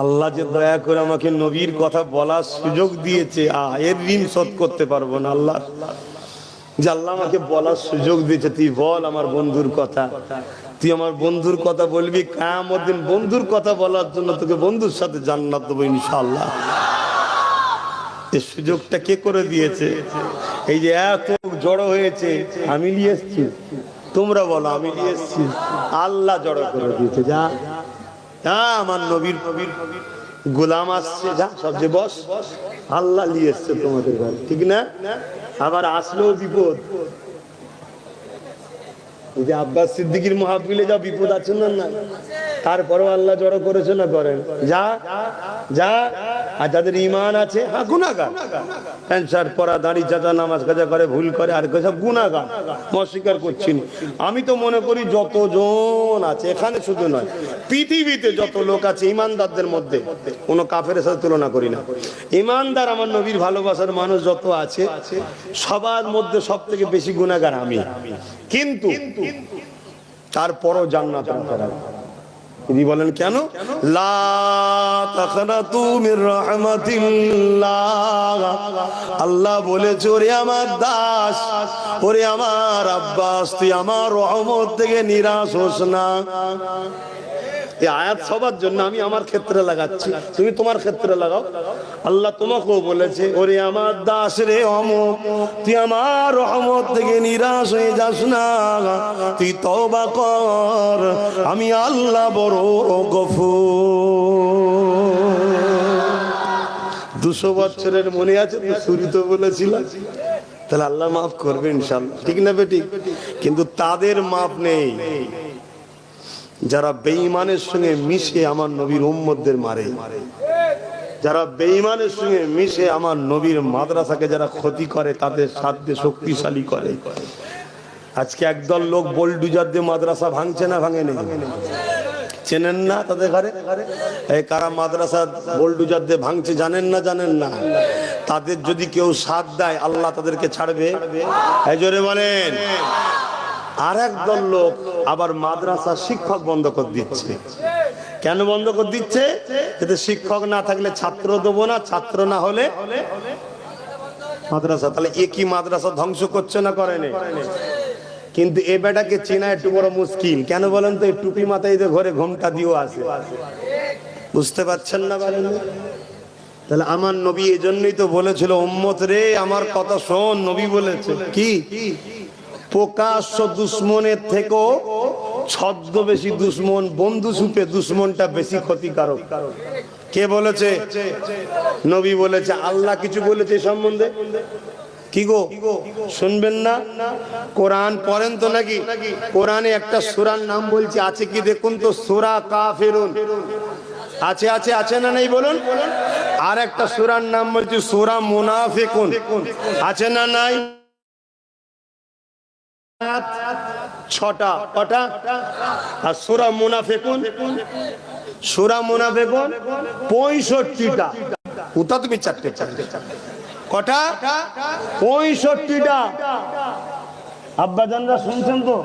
আল্লাহ যে দয়া করে আমাকে নবীর কথা বলার সুযোগ দিয়েছে, এর ঋণ শোধ করতে পারবো না। আল্লাহ যে আল্লাহ আমাকে বলার সুযোগ দিয়েছে, তুই বল আমার বন্ধুর কথা, তুই আমার বন্ধুর কথা বলবি, কিয়ামত দিন বন্ধুর কথা বলার জন্য তোকে বন্ধুর সাথে জান্নাত দেবো ইনশাআল্লাহ। এই সুযোগটা কে করে দিয়েছে? এই যে এত জড়ো হয়েছে, আমি নিয়ে এসছি? তোমরা বলো আমি নিয়ে এসছি? আল্লাহ জড়ো করে দিয়েছে। যা যা, আমার নবীর গোলাম আসছে, যা সবচেয়ে বস, আল্লাহ নিয়ে এসছে তোমাদের ঘরে, ঠিক না? আবার আসলেও বিপদ। যে আব্বাস সিদ্দিকীর মাহফিলে যা বিপদ আছে না, না তারপরেও আল্লাহ জড়ো করেছে না করেন? যা যা। আর যাদের ঈমান আছে, হ্যাঁ গুনাহগার, প্যান্ট শার্ট পরা, দাড়ি চাচা, নামাজ কাজা করে, ভুল করে, আর সব গুনাহগার, অস্বীকার করছি না। আমি তো মনে করি যতজন আছে এখানে, শুধু নয় পৃথিবীতে যত লোক আছে ঈমানদারদের মধ্যে, কোনো কাফেরের সাথে তুলনা করি না, ঈমানদার আমার নবীর ভালোবাসার মানুষ যত আছে, সবার মধ্যে সব থেকে বেশি গুনাহগার আমি। কিন্তু তারপরও জান্নাত তিনি বলেন কেন? লা তাকনাতু মির রাহমাতিল্লাহ। আল্লাহ বলেছে, ওরে আমার দাস, ওরে আমার আব্বাস, তুই আমার রহমত থেকে নিরাশ হোস না। এই আয়াত সবার জন্য, আমি আমার ক্ষেত্রে লাগাচ্ছি, তুমি তোমার ক্ষেত্রে লাগাও। আল্লাহ তোমাকেও বলেছে, ওরে আমার দাস রে অমুক, তুই আমার রহমত থেকে নিরাশ হয়ে যাস না, তুই তওবা কর, আমি আল্লাহ বড় গফুর। 200 বছরের মনে আছে তো, শুরু তো বলেছিলাম, তাহলে আল্লাহ মাফ করবে ইনশাআল্লাহ, ঠিক না বেটি? কিন্তু তাদের মাফ নেই যারা বেঈমানের সঙ্গে মিশে আমার নবীর উম্মতদের মারে, যারা বেঈমানের সঙ্গে মিশে আমার নবীর মাদ্রাসাকে যারা ক্ষতি করে, তাদের সাথে শক্তিশালী করে। আজকে একদল লোক বোলডুজার দিয়ে মাদ্রাসা ভাঙছে না, ভাঙে নেই? চেনেন না তাদের ঘরে? এই কারা মাদ্রাসা বোলডুজার দিয়ে ভাঙছে জানেন না? জানেন না? তাদের যদি কেউ সাথ দেয়, আল্লাহ তাদেরকে ছাড়বে? এই জোরে বলেন। আর একদল লোক আবার মাদ্রাসা শিক্ষক বন্ধ করে দিচ্ছে। কেন বন্ধ করে দিচ্ছে? এতে শিক্ষক না থাকলে ছাত্র দেবো না, ছাত্র না হলে মাদ্রাসা। তাহলে একই মাদ্রাসা ধ্বংস করছে না, করেনি? কিন্তু এ বেটাকে চেনা একটু বড় মুশকিল। কেন বলেন তো? এই টুপি মাথায় দিয়ে ঘরে ঘোমটা দিয়েও আসে, বুঝতে পারছেন না? বলেন। তাহলে আমার নবী এজন্যই তো বলেছিল, উম্মত রে আমার কথা শোন। নবী বলেছে কি? প্রকাশ্য দুশ্মনের থেকেও ছদ্মবেশী দুশ্মন, বন্ধু সুপে দুশ্মনটা বেশি ক্ষতিকারক। কে বলেছে? নবী বলেছে। আল্লাহ কিছু বলেছে এই সম্বন্ধে? কি গো শুনবেন না? কোরআন পড়েন তো নাকি? কোরআনে একটা সূরার নাম বলছি, আছে কি দেখুন তো, সূরা কাফিরুন। আছে আছে আছে না নেই বলুন? আর একটা সূরার নাম বলছি সূরা মুনাফিকুন। আছে না নাই? ছটা। কটা? আর সূরা মুনাফিকুন, সূরা মুনাফিকুন 65টা। কোথা তুমি চারটে? কটা? 65টা। আব্বাজানরা শুনছেন তো?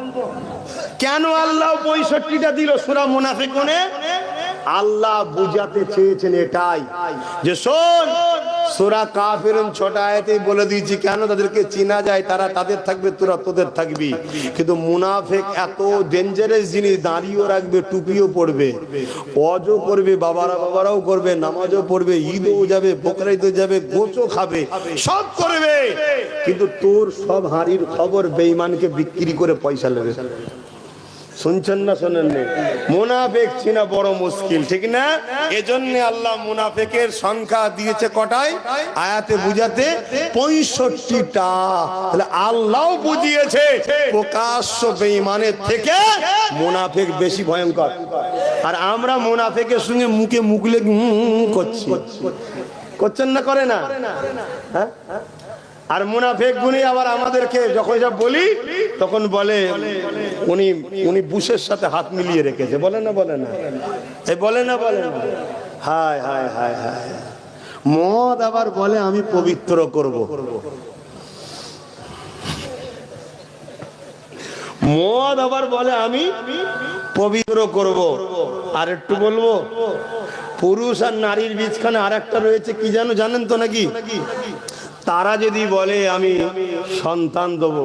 কেন আল্লাহ 65টা দিল সূরা মুনাফিকুনে? আল্লাহ বুঝাতে চেয়েছেন এটাই যে শোন, সূরা কাফিরুন 6টা আয়াতেই বলে দিয়েছি কেন তাদেরকে চেনা যায়, তারা তাদের থাকবে, তোরা তোদের থাকবি। কিন্তু মুনাফিক এত ডেঞ্জারাস জিনিস, দাঁড়িয়েও রাখবে, টুপিও পরবে, ওয়াজও করবে, বাবারাও করবে, নামাজও পড়বে, ঈদও যাবে, বকরা ঈদও যাবে, গোশও খাবে, সব করবে, কিন্তু তোর সব হাঁড়ির খবর বেঈমানকে বিক্রি করে পয়সা নেবে। শুনছেন না শোনেন না? মুনাফিক চিনা বড় মুশকিল, ঠিক না? এজন্য আল্লাহ মুনাফিকের সংখ্যা দিয়েছে কটায় আয়াতে বুঝাতে? 65টা। তাহলে আল্লাহ বুঝিয়েছে প্রকাশ্য বেঈমানের থেকে মুনাফিক বেশি ভয়ঙ্কর। আর আমরা মুনাফিকের সঙ্গে মুখে মুখ লেগে করছি, করছেন না? করে না? হ্যাঁ। আর মুনাফিক গুনি আবার আমাদেরকে যখন যা বলি তখন বলে উনি বুশের সাথে হাত মিলিয়ে রেখেছে। বলে না? বলে না? এই বলে না? বলে না? হায় হায় হায় হায়। মদ আবার বলে আমি পবিত্র করব। মদ আবার বলে আমি পবিত্র করব। আর একটু বলবো, পুরুষ আর নারীর বীজখানে আর একটা রয়েছে, কি জানেন তো নাকি? তারা যদি বলে আমি সন্তান দেব,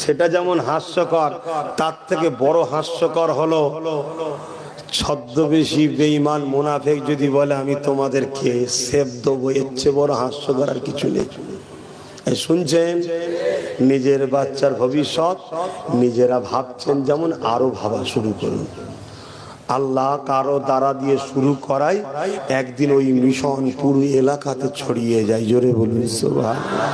সেটা যেমন হাস্যকর, তার থেকে বড় হাস্যকর হলো ছদ্মবেশী বেঈমান মুনাফিক যদি বলে আমি তোমাদেরকে সেব দেবো। এর চেয়ে বড় হাস্যকর আর কিছু নেই। শুনছেন? নিজের বাচ্চার ভবিষ্যৎ নিজেরা ভাবছেন, যেমন আরো ভাবা শুরু করুন। আল্লাহ কারো দ্বারা দিয়ে শুরু করায় একদিন ওই মিশন পুরো এলাকাতে ছড়িয়ে যায়। জোরে বলুন সুবহানাল্লাহ।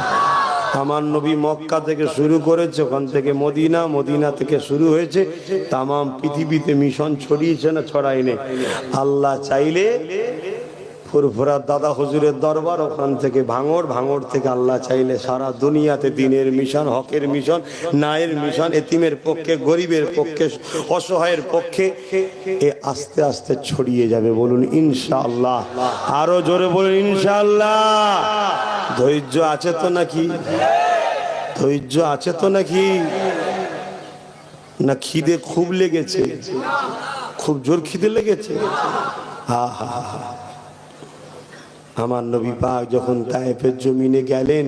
আমার নবী মক্কা থেকে শুরু করেছে, ওখান থেকে মদিনা, মদিনা থেকে শুরু হয়েছে, তামাম পৃথিবীতে মিশন ছড়িয়েছে না ছড়ায়নি? আল্লাহ চাইলে ফুরফুরা দাদা হুজুরের দরবার, ওখান থেকে ভাঙড়, ভাঙড় থেকে আল্লাহ চাইলে সারা দুনিয়াতে দিনের মিশন, হকের মিশন, ন্যায়ের মিশন, এতিমের পক্ষে, গরিবের পক্ষে, অসহায়ের পক্ষে এ আস্তে আস্তে ছড়িয়ে যাবে। বলুন ইনশাআল্লাহ। আরো জোরে বলুন ইনশাআল্লাহ। ধৈর্য আছে তো নাকি? ধৈর্য আছে তো নাকি? না খিদে খুব লেগেছে? খুব জোর খিদে লেগেছে? হা হা হা। আমার নবী পাক যখন তায়েফের জমিনে গেলেন,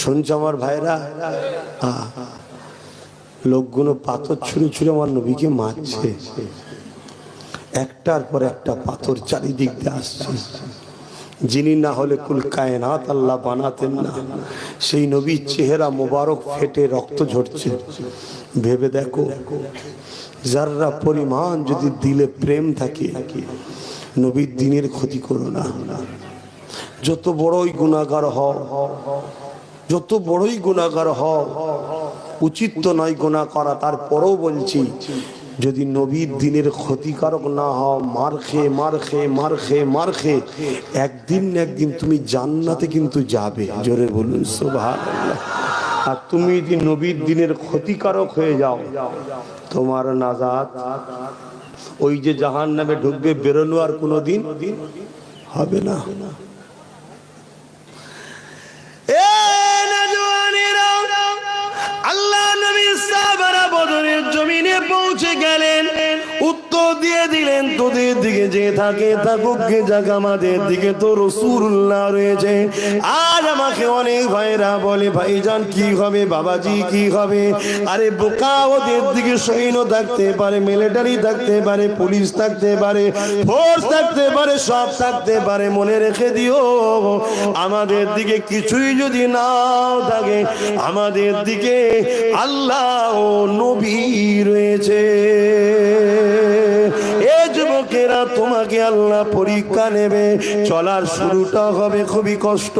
শুনছো আমার ভাইরা, লোকগুলো পাথর ছুঁড়ে ছুঁড়ে আমার নবীকে মারছে। একটার পর একটা পাথর চারিদিক দিয়ে আসছে। যিনি না হলে কুল কায়নাত আল্লাহ বানাতেন না, সেই নবীর চেহারা মোবারক ফেটে রক্ত ঝরছে। ভেবে দেখো, যারা পরিমাণ যদি দিলে প্রেম থাকে, নবীর দিনের ক্ষতি করো না। যত বড়ই গুনাহগার হও, যত বড়ই গুনাহগার হও, উচিত তো নয় গুনাহ করা, তারপরেও বলছি যদি নবীর দিনের ক্ষতিকারক না হও, মার খেয়ে মার খেয়ে মার খেয়ে মার খেয়ে একদিন না একদিন তুমি জান্নাতে কিন্তু যাবে। জোরে বলুন সুবহানাল্লাহ। আর তুমি যদি নবীর দিনের ক্ষতিকারক হয়ে যাও, তোমার নাজাত ওই যে জাহান্নামে ঢুকবে, বেরোনো আর কোনোদিন হবে না। আল্লাহ নবী সাহাবারা বদরের জমিনে পৌঁছে গেলেন, উত্তর দিয়ে দিলেন তোদের নবীর দিকে যে থাকে থাকুক গে যাক, আমাদের দিকে তো রাসূলুল্লাহ রয়েছে। আজ আমাকে অনেক ভাইরা বলে ভাইজান কি হবে, বাবাজি কি হবে? আরে বোকা, ওদের দিকে সৈন্য থাকতে পারে, মিলিটারি থাকতে পারে, পুলিশ থাকতে পারে, ফোর্স থাকতে পারে, সব থাকতে পারে। মনে রেখে দিও, আমাদের দিকে কিছুই যদি নাও থাকে, আমাদের দিকে আল্লাহ ও নবী রয়েছে। এ যুবকেরা, তোমাকে আল্লাহ পরীক্ষা নেবে। চলার শুরুটা হবে খুবই কষ্ট,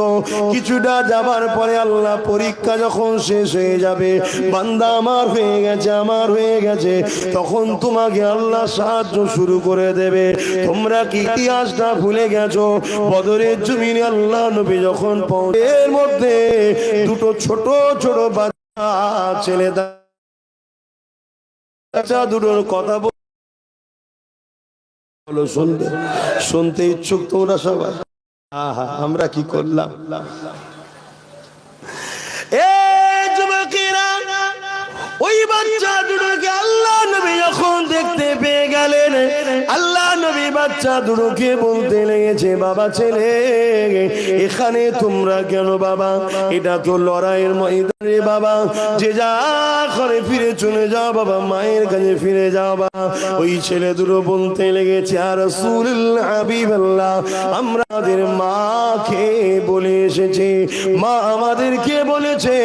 কিছুটা যাবার পরে আল্লাহ পরীক্ষা যখন শেষ হয়ে যাবে, বান্দা আমার হয়ে গেছে, আমার হয়ে গেছে, তখন তোমাকে আল্লাহ সাহায্য শুরু করে দেবে। তোমরা কি ইতিহাসটা ভুলে গেছো? বদরের জমিনে আল্লাহ নবী যখন এর মধ্যে দুটো ছোট ছোট বাচ্চা ছেলে দুটোর কথা বলো, শুনতে ইচ্ছুক তোমরা সবাই? আহা, আমরা কি করলাম? ওই বাচ্চা দুটোকে আল্লাহ নবী যখন দেখতে পেয়ে গেলেন, আল্লাহ নবী বাচ্চা দুটোকে বলতে লেগেছে, বাবা ছেলে এখানে তোমরা কেন বাবা? এটা তো লড়াইয়ের ময়দান রে বাবা, যে যা করে ফিরে চলে যাও বাবা, মায়ের কাছে ফিরে যাও বাবা। ওই ছেলে দুটো বলতে লেগেছে, আর রাসূলুল্লাহ হাবিবাল্লাহ, আমাদের মাকে বলে এসেছে, মা আমাদেরকে বলেছে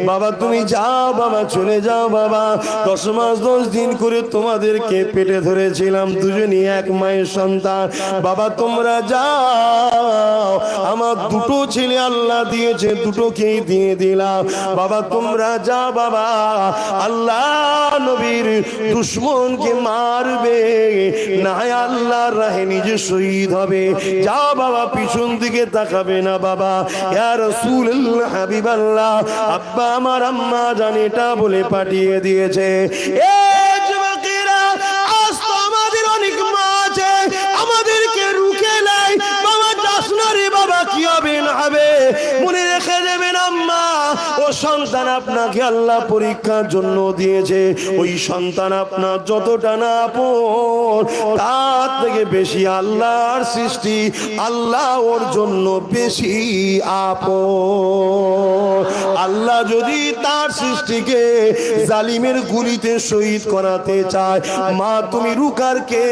বাবা তুমি যাও বাবা, চলে যাও বাবা। 10 মাস 10 দিন করে তোমাদেরকে পেটে ধরেছিলাম, দুজনই এক মায়ের সন্তান। বাবা তোমরা যাও, আমার দুটো ছেলে আল্লাহ দিয়েছে, দুটোকেই দিয়ে দিলাম বাবা, তোমরা যাও বাবা। আল্লাহ নবীর দুশমনকে মারবে না, আল্লাহর রাহে নিজে শহীদ হবে। যাও বাবা, পিছন দিকে তাকাবে না বাবা। ইয়া রাসূলুল্লাহ হাবিবাল্লাহ, আব্বা আমার আম্মা জান এটা বলে পাঠিয়ে দিয়েছে। এই যুবকেরা, আজ তো আমাদের অনেক মা আছে, আমাদেরকে রুখে নেয়, বাবা যাস না রে বাবা, কি হবে না হবে। মনে রেখে দেবেন আম্মা, ও সন্তান আপনাকে আল্লাহ পরীক্ষার জন্য দিয়েছে। ওই সন্তান আপনার যতটা না আপন, তার থেকে বেশি আল্লাহর সৃষ্টি, আল্লাহ ওর জন্য বেশি আপন। আল্লাহ যদি তার সৃষ্টিকে জালিমের গুলিতে শহীদ করাতে চায়, মা তুমি রুকার কে?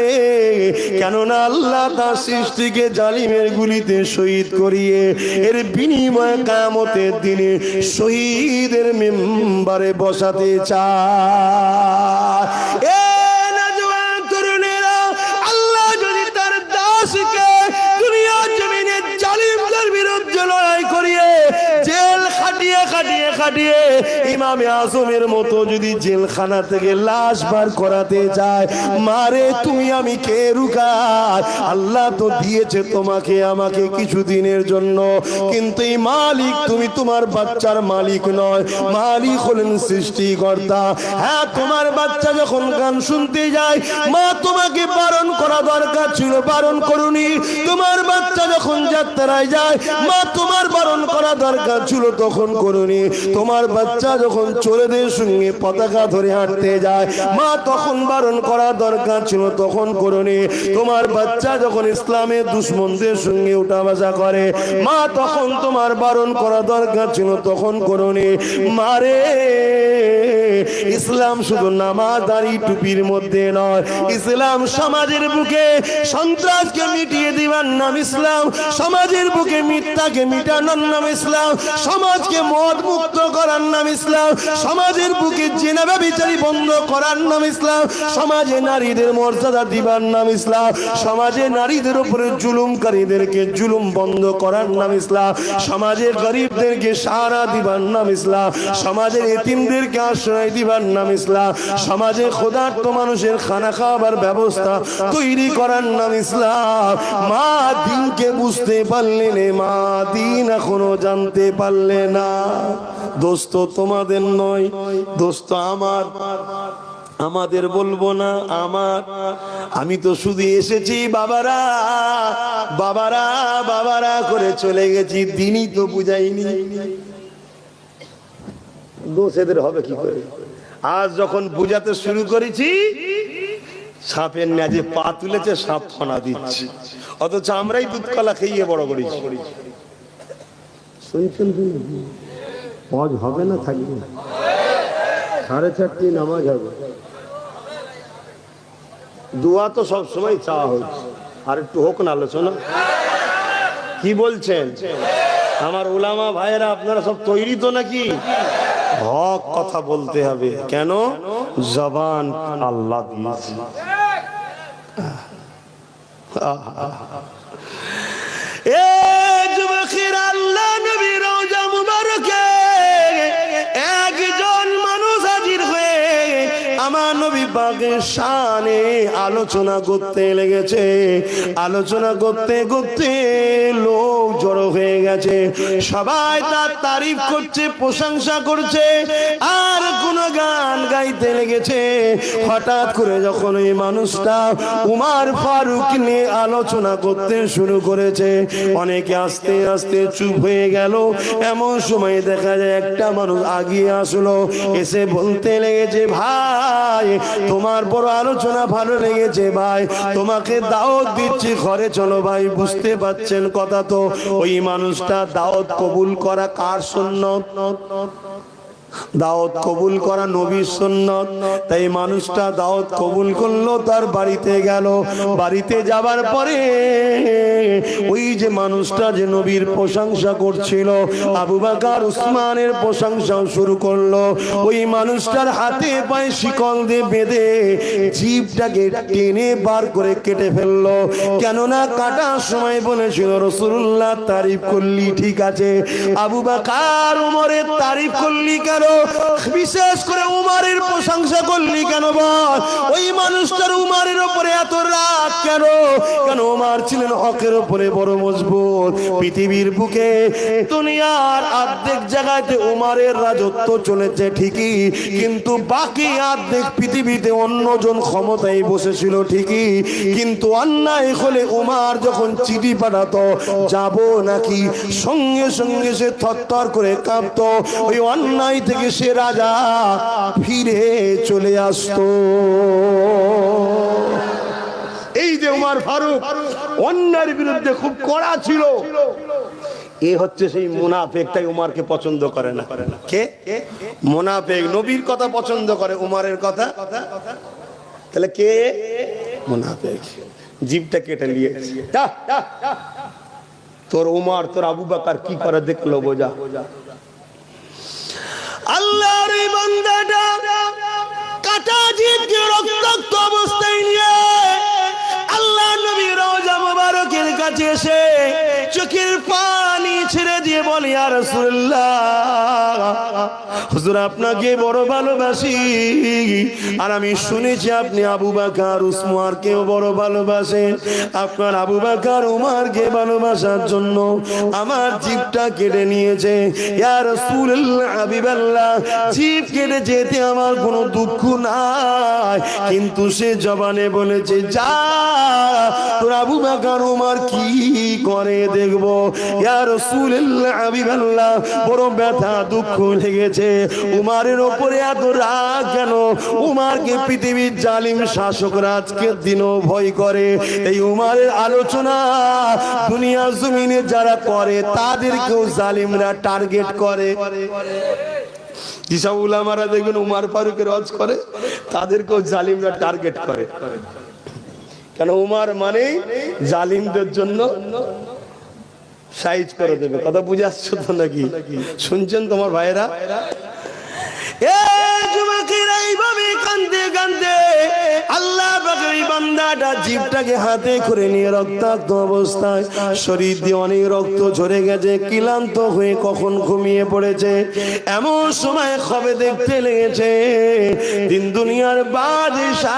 কেননা আল্লাহ তার সৃষ্টিকে জালিমের গুলিতে শহীদ করিয়ে এর বিনিময়ে কিয়ামতের দিনে শহীদের মেম্বারে বসাতে চায়। এ নওজওয়ান তরুণেরা, আল্লাহ যদি তার দাসকে দুনিয়ার জমিনে জালিমদের বিরুদ্ধে লড়াই করিয়ে জেল খাটিয়ে খাটিয়ে খাটিয়ে ইমামে আজমের মতো যদি জেলখানা থেকে লাশ বার করাতে চায়, মারে তুমি আমি কে রুকার? আল্লাহ তো দিয়েছে তোমাকে আমাকে কিছু দিনের জন্য, কিন্তু এই মালিক তুমি তোমার বাচ্চার মালিক নয়, মালিক হলেন সৃষ্টিকর্তা। হ্যাঁ, তোমার বাচ্চা যখন গান শুনতে যায়, মা তোমাকে বারণ করা দরকার ছিল, বারণ করুনি। তোমার বাচ্চা যখন যাত্রায় যায়, মা তোমার বারণ করা দরকার ছিল, তখন করুনি। তোমার বাচ্চা যখন চোরেদের সঙ্গে পতাকা ধরে হাঁটতে যায়, মা তখন বারণ করা দরকার ছিল, তখন করুনি। তোমার বাচ্চা যখন ইসলামের দুশমনদের সঙ্গে উঠা বসা করে, মা তখন তোমার বারণ করা দরকার ছিল, তখন করুনি। মারে, ইসলাম শুধু নামাজ দাড়ি টুপির মধ্যে নয়, ইসলাম সমাজের বুকে সন্ত্রাসকে মিটিয়ে দিবার নাম ইসলাম, সমাজের বুকে মিথ্যাকে মিটানোর নাম ইসলাম, সমাজকে মদ মুক্ত করার নাম ইসলাম, সমাজের বুকে জিনা ব্যভিচারী বন্ধ করার নাম ইসলাম, সমাজে নারীদের মর্যাদা দিবার নাম ইসলাম, সমাজে নারীদের উপরে জুলুমকারীদেরকে জুলুম বন্ধ করার নাম ইসলাম, সমাজে গরিবদেরকে সাহারা দিবার নাম ইসলাম, সমাজের এতিমদেরকে আশ্রয় দিবার নাম ইসলাম, সমাজে ক্ষুধার্ত মানুষের খানা খাওয়াবার ব্যবস্থা তৈরি করার নাম ইসলাম। মা দিনকে বুঝতে পারলে না, মা দিন এখনো জানতে পারলে না। দোস্ত তোমাদের নয়, দোস্ত আমার, আমাদের বলবো না, আমার। আমি তো শুধু এসেছি বাবারা বাবারা বাবারা করে চলে গেছি, দিনই তো বুঝাইনি। দোষ এদের হবে কি করে? আজ যখন বুঝাতে শুরু করেছি, সাপের ন্যাজে পা তুলেছে, সাপ ফনা দিচ্ছে, অথচ আমরাই দুধ কলা খেয়ে বড় করেছি। শুনছেন হজ হবে না, থাকবে 4:30 নামাজ হবে। দোয়া তো সবসময় চাওয়া হচ্ছে, আর একটু হোক না আলোচনা। কি বলছেন আমার উলামা ভাইয়েরা, আপনারা সব তৈরি তো নাকি? হক কথা বলতে হবে। কেন? জবান আল্লাহ দিয়েছে। এ যুবকেরা, আল্লাহ নবী রওজা মুবারকে একজন মানুষ হাজির হয়ে আমার নবী পাকের শানে আলোচনা করতে লেগেছে। আলোচনা করতে করতে লোক জড়ো হয়ে গেছে, সবাই তার তারিফ করছে, প্রশংসা করছে, আর কোন গান গাইতে লেগেছে। হঠাৎ করে যখন ওই মানুষটা উমর ফারুক নিয়ে আলোচনা করতে শুরু করেছে, অনেকে আস্তে আস্তে চুপ হয়ে গেল। এমন সময় দেখা যায় একটা মানুষ আগিয়ে আসলো, এসে বলতে লেগেছে, ভাই তোমার বড় আলোচনা ভালো লেগেছে, ভাই তোমাকে দাওয়াত দিচ্ছি, ঘরে চলো ভাই। বুঝতে পারছেন কথা তো? ওই মানুষটা দাওয়াত কবুল করা কার সুন্নত? দাওয়াত কবুল করা নবীর সুন্নত। তাই মানুষটা দাওয়াত কবুল করলো, তার বাড়িতে গেল। বাড়িতে যাবার পরে ওই যে মানুষটা যে নবীর প্রশংসা করছিল, আবু বকর উসমানের প্রশংসাও শুরু করলো। ওই মানুষটার হাতে পায়ে শিকল দিয়ে বেঁধে জিভটাকে টেনে বার করে কেটে ফেললো। কেননা কাটার সময় বলেছিল, রাসূলুল্লাহ তারিফ করলি ঠিক আছে, আবু বকর উমরের তারিফ করলি কেন? বিশেষ করে উমরের প্রশংসা করলি কেন বল? ওই মানুষটার উমরের উপরে এত রাগ কেন? কেন উমর ছিলেন হকের উপরে বড় মজবুত। পৃথিবীর বুকে দুনিয়ার অর্ধেক জায়গাতে উমরের রাজত্ব চলেছে ঠিকই, কিন্তু বাকি অর্ধেক পৃথিবীতে অন্যজন ক্ষমতায় বসেছিল ঠিকই, কিন্তু অন্যায় হলে উমর যখন চিঠি পাঠাতো যাব নাকি, সঙ্গে সঙ্গে সে থরথর করে কাঁপতো। ওই অন্যায় থেকে সে রাজা ফিরে চলে আসতো। এই যে উমর ফারুক অন্যায়ের বিরুদ্ধে খুব কড়া ছিল, এ হচ্ছে সেই মুনাফিক। তাই উমরকে পছন্দ করে না। কে? মুনাফিক। নবীর কথা পছন্দ করে, উমরের কথা। তাহলে কে? মুনাফিক। জিভটা কেটে নিয়েছে। তোর উমর, তোর আবু বকর কি করে দেখলো বোঝা। আল্লাহর এই বান্দাটা কাটা জিভকে রক্তাক্ত অবস্থায় নিয়ে আল্লাহ নবী রওজা মুবারকের কাছে এসে চোখের পানি ছেড়ে দিয়ে বলে, ইয়া রাসূলুল্লাহ, হুজুর আপনাকে বড় ভালোবাসি, আর আমি শুনেছি আপনি আবু বকর উসমানকেও বড় ভালোবাসেন। আপনার আবু বকর উমরকে ভালোবাসার জন্য আমার জিভটা কেটে নিয়েছে। ইয়া রাসূলুল্লাহ, হাবিবাল্লাহ, জিভ কেটে যেতে আমার কোনো দুঃখ নাই, কিন্তু সে জবানে বলেছে, যা তোর আবু বকর উমর কি করে দেখবো। ইয়া রাসূলুল্লাহ, হাবিবাল্লাহ, বড় ব্যথা দুঃখ লেগেছে। উমরের উপরে এত রাগ কেন? উমরকে পৃথিবীর জালিম শাসকরা আজকের দিনও ভয় করে। এই উমরের আলোচনা দুনিয়া জমিনে যারা করে তাদেরকেও জালিমরা টার্গেট করে। যেসব উলামারা দেখবেন উমর ফারুকের ওয়াজ করে, তাদেরকেও জালিমরা টার্গেট করে। কেন? উমর মানে জালিমদের জন্য সাইজ করে দেবে। কথা বুঝে আসছো তো নাকি? শুনছেন তোমার ভাইরা? এইভাবে কান্দে কান্দে আল্লাহ পাকের বান্দাটা জিভটাকে হাতে করে নিয়ে রক্তাক্ত অবস্থায়, শরীর দিয়ে অনেক রক্ত ঝরে গেছে, ক্লান্ত হয়ে কখন ঘুমিয়ে পড়েছে। এমন সময় খবর দেখতে লেগেছে দিন দুনিয়ার বাদশাহ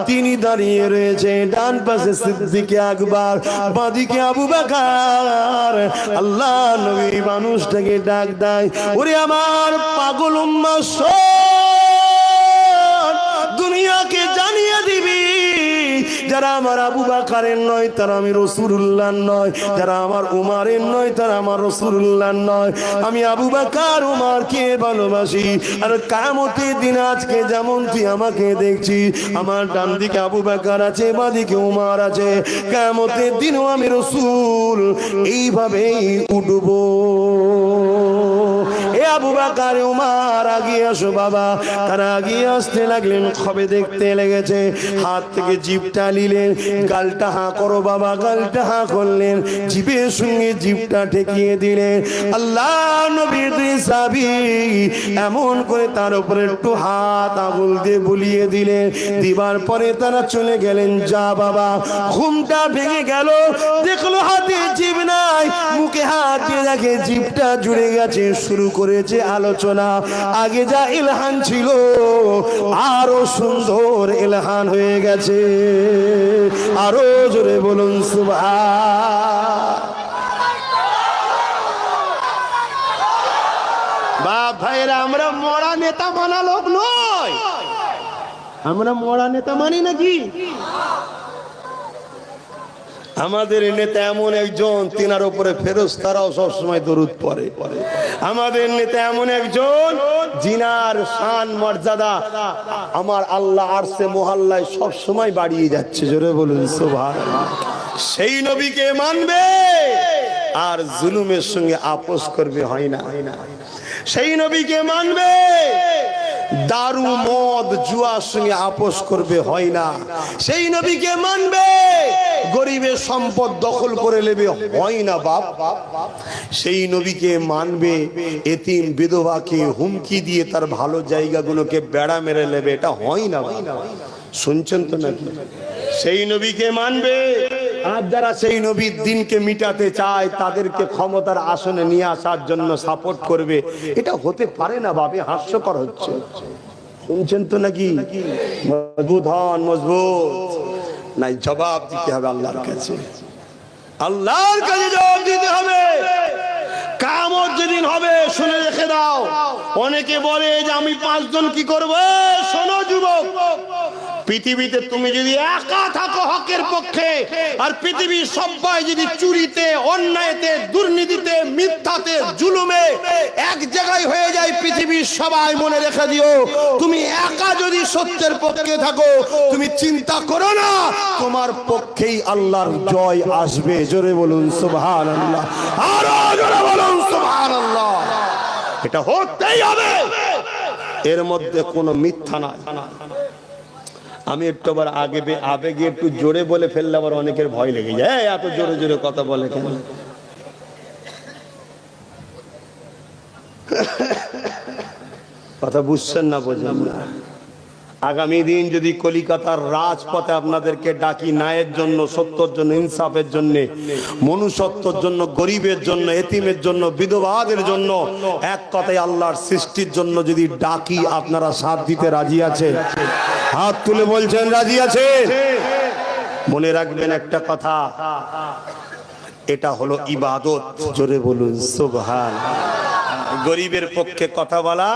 তিনি দাঁড়িয়ে রয়েছে। ডান পাশে সিদ্দিকে আকবর, বাঁদিকে আবু বকর। আল্লাহ নবী মানুষটাকে ডাক দেয়, ওরে আমার পাগল উম্মাহ শোন, দুনিয়াকে জানিয়ে দিবি যে যারা আমার আবু বকরের নয় তারা আমি রাসূলুল্লাহ নয়, যারা আমার উমারের নয় তারা আমার রাসূলুল্লাহ নয়। আমি আবু বকর উমারকে ভালোবাসি। আর কিয়ামতের দিন আজকে যেমন তুই আমাকে দেখছি, আমার ডান দিকে আবু বকর আছে, বাঁ দিকে উমার আছে, কিয়ামতের দিনও আমি রাসূল এইভাবেই উঠবো। এ আবু বকর উমার আগিয়ে আসো বাবা। তারা আগিয়ে আসতে লাগলেন, খবে দেখতে লেগেছে, হাত থেকে জিভটা নিলেন, গালটা হাঁ করো বাবা, গালটা হাঁ করলেন, জিভের সঙ্গে জিভটা ঠেকিয়ে দিলেন। আল্লাহ নবীর সাহাবী এমন করে তার উপরে একটু হাত আঙুল দিয়ে বুলিয়ে দিলেন, দিবার পরে তারা চলে গেলেন। যা বাবা, ঘুমটা ভেঙে গেল, দেখলো হাতে জিভ নাই, মুখে হাত দিয়ে দেখে জিভটা জুড়ে গেছে। শুরু করেছে আলোচনা, আগে যা ইলহান ছিল আরো সুন্দর ইলহান হয়ে গেছে। আরো জোরে বলুন সুবহান। বাপ ভাইরা, আমরা মরা নেতা মানা লোক নয়, আমরা মরা নেতা মানি নাকি? আমাদের নেতা এমন একজন, তিনার উপরে ফেরেশতারাও সবসময় দরুদ পড়ে। আমাদের নেতা এমন একজন জিনার শান মর্যাদা আমার আল্লাহ আরশে মহল্লায় সবসময় বাড়িয়ে যাচ্ছে। জোরে বলুন সুবহানাল্লাহ। সেই নবীকে মানবে আর জুলুমের সঙ্গে আপোষ করবে, হয় না। সেই নবীকে মানবে, দারু মদ জুয়ার সঙ্গে আপোষ করবে, হয় না। সেই নবীকে মানবে, গরিবের সম্পদ দখল করে নেবে, হয় না বাপ। সেই নবীকে মানবে, এতিম বিধবাকে হুমকি দিয়ে তার ভালো জায়গাগুলোকে বেড়া মেরে নেবে, এটা হয় না। শুনছেন তো নাকি? সেই নবীকে মানবে, আর যারা সেই নবীর দিনকে মিটাতে চায় তাদেরকে ক্ষমতার আসনে নিয়ে আসার জন্য সাপোর্ট করবে, এটা হতে পারে না বাবে, হাস্যকর হচ্ছে। শুনছেন তো নাকি? মজবুত হন, মজবুত নাই, জবাব দিতে হবে আল্লাহর কাছে। আল্লাহর কাছে জবাব দিতে হবে। কিয়ামত যেদিন হবে, শুনে রেখে দাও। অনেকে বলে যে আমি 5 জন কি করব? শোনো যুবক, পৃথিবীতে তুমি যদি একা থাকো হকের পক্ষে, আর পৃথিবীর সবাই যদি চুরিতে, অন্যায়তে, দুর্নীতিতে, মিথ্যাতে, জুলুমে এক জায়গায় হয়ে যায় পৃথিবীর সবাই, মনে রেখে দিও, তুমি একা যদি সত্যের পক্ষে থাকো, তুমি চিন্তা করো না, তোমার পক্ষেই আল্লাহর জয় আসবে। জোরে বলুন সুবহানাল্লাহ, আরো জোরে বলুন সুবহানাল্লাহ। এটা হতেই হবে, এর মধ্যে কোনো মিথ্যা নাই। আমি একটু আবার আবেগে একটু জোরে বলে ফেললে আবার অনেকের ভয় লেগে যায়, এত জোরে জোরে কথা বলে কেন? কথা বুঝছেন না, বোঝেন না। আগামী দিন যদি কলিকাতার রাজপথে আপনাদেরকে ডাকি ন্যায়ের জন্য, সত্যের জন্য, ইনসাফের জন্য, মনুষ্যত্বের জন্য, গরিবের জন্য, এতিমের জন্য, বিধবাদের জন্য, এক কথায় আল্লাহর সৃষ্টির জন্য যদি ডাকি, আপনারা সাথ দিতে রাজি আছেন? হাত তুলে বলছেন রাজি আছে? মনে রাখবেন একটা কথা, এটা হলো ইবাদত। জোরে বলুন সুবহান। গরিবের পক্ষে কথা বলা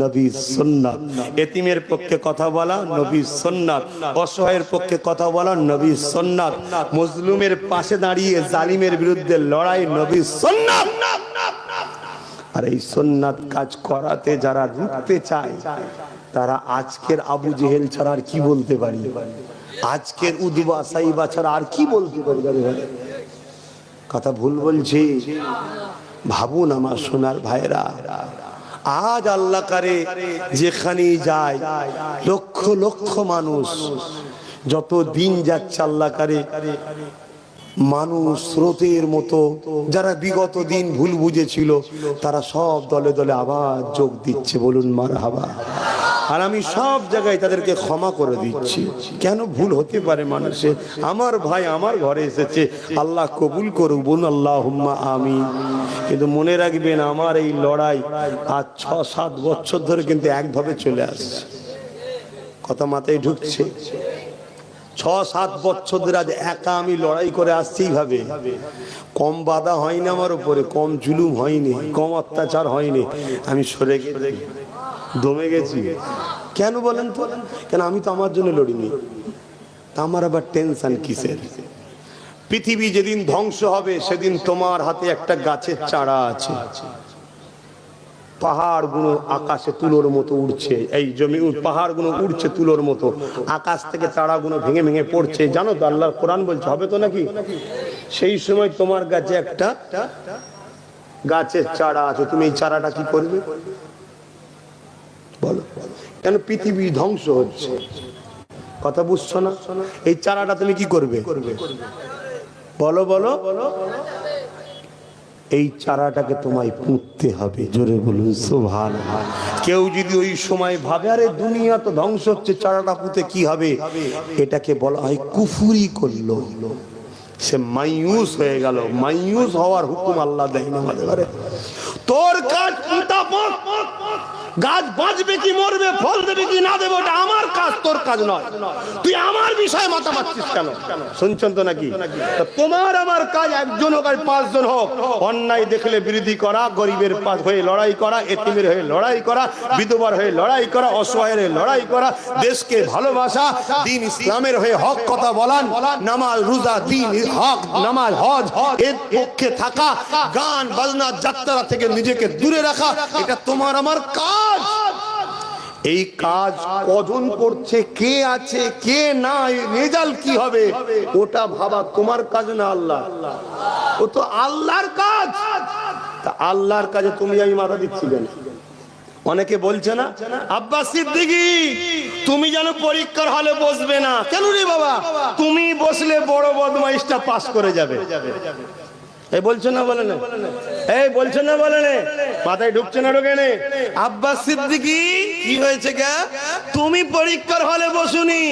নবীর সুন্নাত, এতিমের পক্ষে কথা বলা নবীর সুন্নাত, অসহায়ের পক্ষে কথা বলা নবীর সুন্নাত, মজলুমের পাশে দাঁড়িয়ে জালিমের বিরুদ্ধে লড়াই নবীর সুন্নাত। আর এই সুন্নাত কাজ করাতে যারা রুখতে চায়, তারা আজকের আবু জেহেল ছাড়া আর কি বলতে পারি? আজকের উদবা সাইবা ছাড়া আর কি বলতে পারি? কথা ভুল বলছি? ভাবুন আমার সোনার ভাইরা, আজ আল্লাহ করে যেখানেই যায় লক্ষ লক্ষ মানুষ, যত দিন যাচ্ছে আল্লাহ করে মানুষ স্রোতের মতো, যারা বিগত দিন ভুল বুঝেছিল তারা সব দলে দলে আবার যোগ দিচ্ছে। বলুন মারহাবা। আর আমি সব জায়গায় তাদেরকে ক্ষমা করে দিচ্ছি। কেন? ভুল হতে পারে মানুষের। আমার ভাই আমার ঘরে এসেছে, আল্লাহ কবুল করুক, বলুন আল্লাহুম্মা আমিন। কিন্তু মনে রাখবেন, আমার এই লড়াই আজ 6-7 বছর ধরে কিন্তু একভাবে চলে আসছে। কথা মাথায় ঢুকছে? 6-7 বছর ধরে আজ একা আমি লড়াই করে আসছি এইভাবে। কম বাধা হয়নি আমার উপরে, কম জুলুম হয়নি, কম অত্যাচার হয়নি। আমি সরে গেছি, দমে গেছি। কেন বলেন তো? কেন? আমি তো আমার জন্য লড়িনি, তা আমার আবার টেনশন কিসের? পৃথিবী যেদিন ধ্বংস হবে সেদিন তোমার হাতে একটা গাছের চারা আছে, পাহাড়গুলো আকাশে তুলোর মতো উড়ছে, এই জমি পাহাড়গুলো উড়ছে তুলোর মতো, আকাশ থেকে চারাগুলো ভেঙে ভেঙে পড়ছে, জানো তো আল্লাহর কোরআন বলছে, হবে তো নাকি? সেই সময় তোমার কাছে একটা গাছের চারা আছে, তুমি এই চারাটা কি করবে বলো? কেন পৃথিবী ধ্বংস হচ্ছে, কথা বুঝছো না? এই চারাটা তুমি কি করবে বলো বলো? এই চারাটাকে তোমায় পুঁততে হবে, জোরে বলুন সুবহানাল্লাহ। কেউ যদি ওই সময় ভাবে আরে দুনিয়া তো ধ্বংস হচ্ছে, চারাটা পুঁতে কি হবে, এটাকে বলা হয় কুফরি করলো, সে মাইয়ুস হয়ে গেল। মাইয়ুস হওয়ার হুকুম আল্লাহ দেয় না আমাদের। তোর কাজ পুঁতা পুঁত, গাছ বাঁচবে কি মরবে, ফল দেবে কি না দেবে, ওটা আমার কাজ, তোর কাজ নয়। তুই আমার বিষয়ে মাথা মারছিস কেন? শুনছেন তো নাকি? তোমার আমার কাজ, একজন হোক আর 5 জন হোক, অন্যায় দেখলে বিরোধী করা, গরিবের পাশ হয়ে লড়াই করা, এতিমের হয়ে লড়াই করা, বিধবার হয়ে লড়াই করা, অসহায়ের হয়ে লড়াই করা, দেশকে ভালোবাসা, দিন ইসলামের হয়ে হক কথা বলান, নামাজ রোজা দিন হক, নামাজ হজ এর পক্ষে থাকা, গান বাজনা যাত্রা থেকে নিজেকে দূরে রাখা, এটা তোমার আমার কাজ। এই কাজ কজন করছে, কে আছে কে না, রেজাল্ট কি হবে, ওটা ভাবা তোমার কাজ না আল্লাহ, ও তো আল্লাহর কাজ। তা আল্লাহর কাজে তুমি আমি মাথা দিচ্ছি কেন? অনেকে বলছে না আব্বাস সিদ্দিকী তুমি যেন পরীক্ষার হলে বসবে না। কেন রে বাবা? তুমি বসলে বড় বদমাইশটা পাস করে যাবে। এই বলছো না বলে না, এই বলছো না বলে না, মাথায় ঢুকছে না ঢোকে না? আব্বাস সিদ্দিকী কি হয়েছে গা? তুমি পরীক্ষার হলে বসুনি,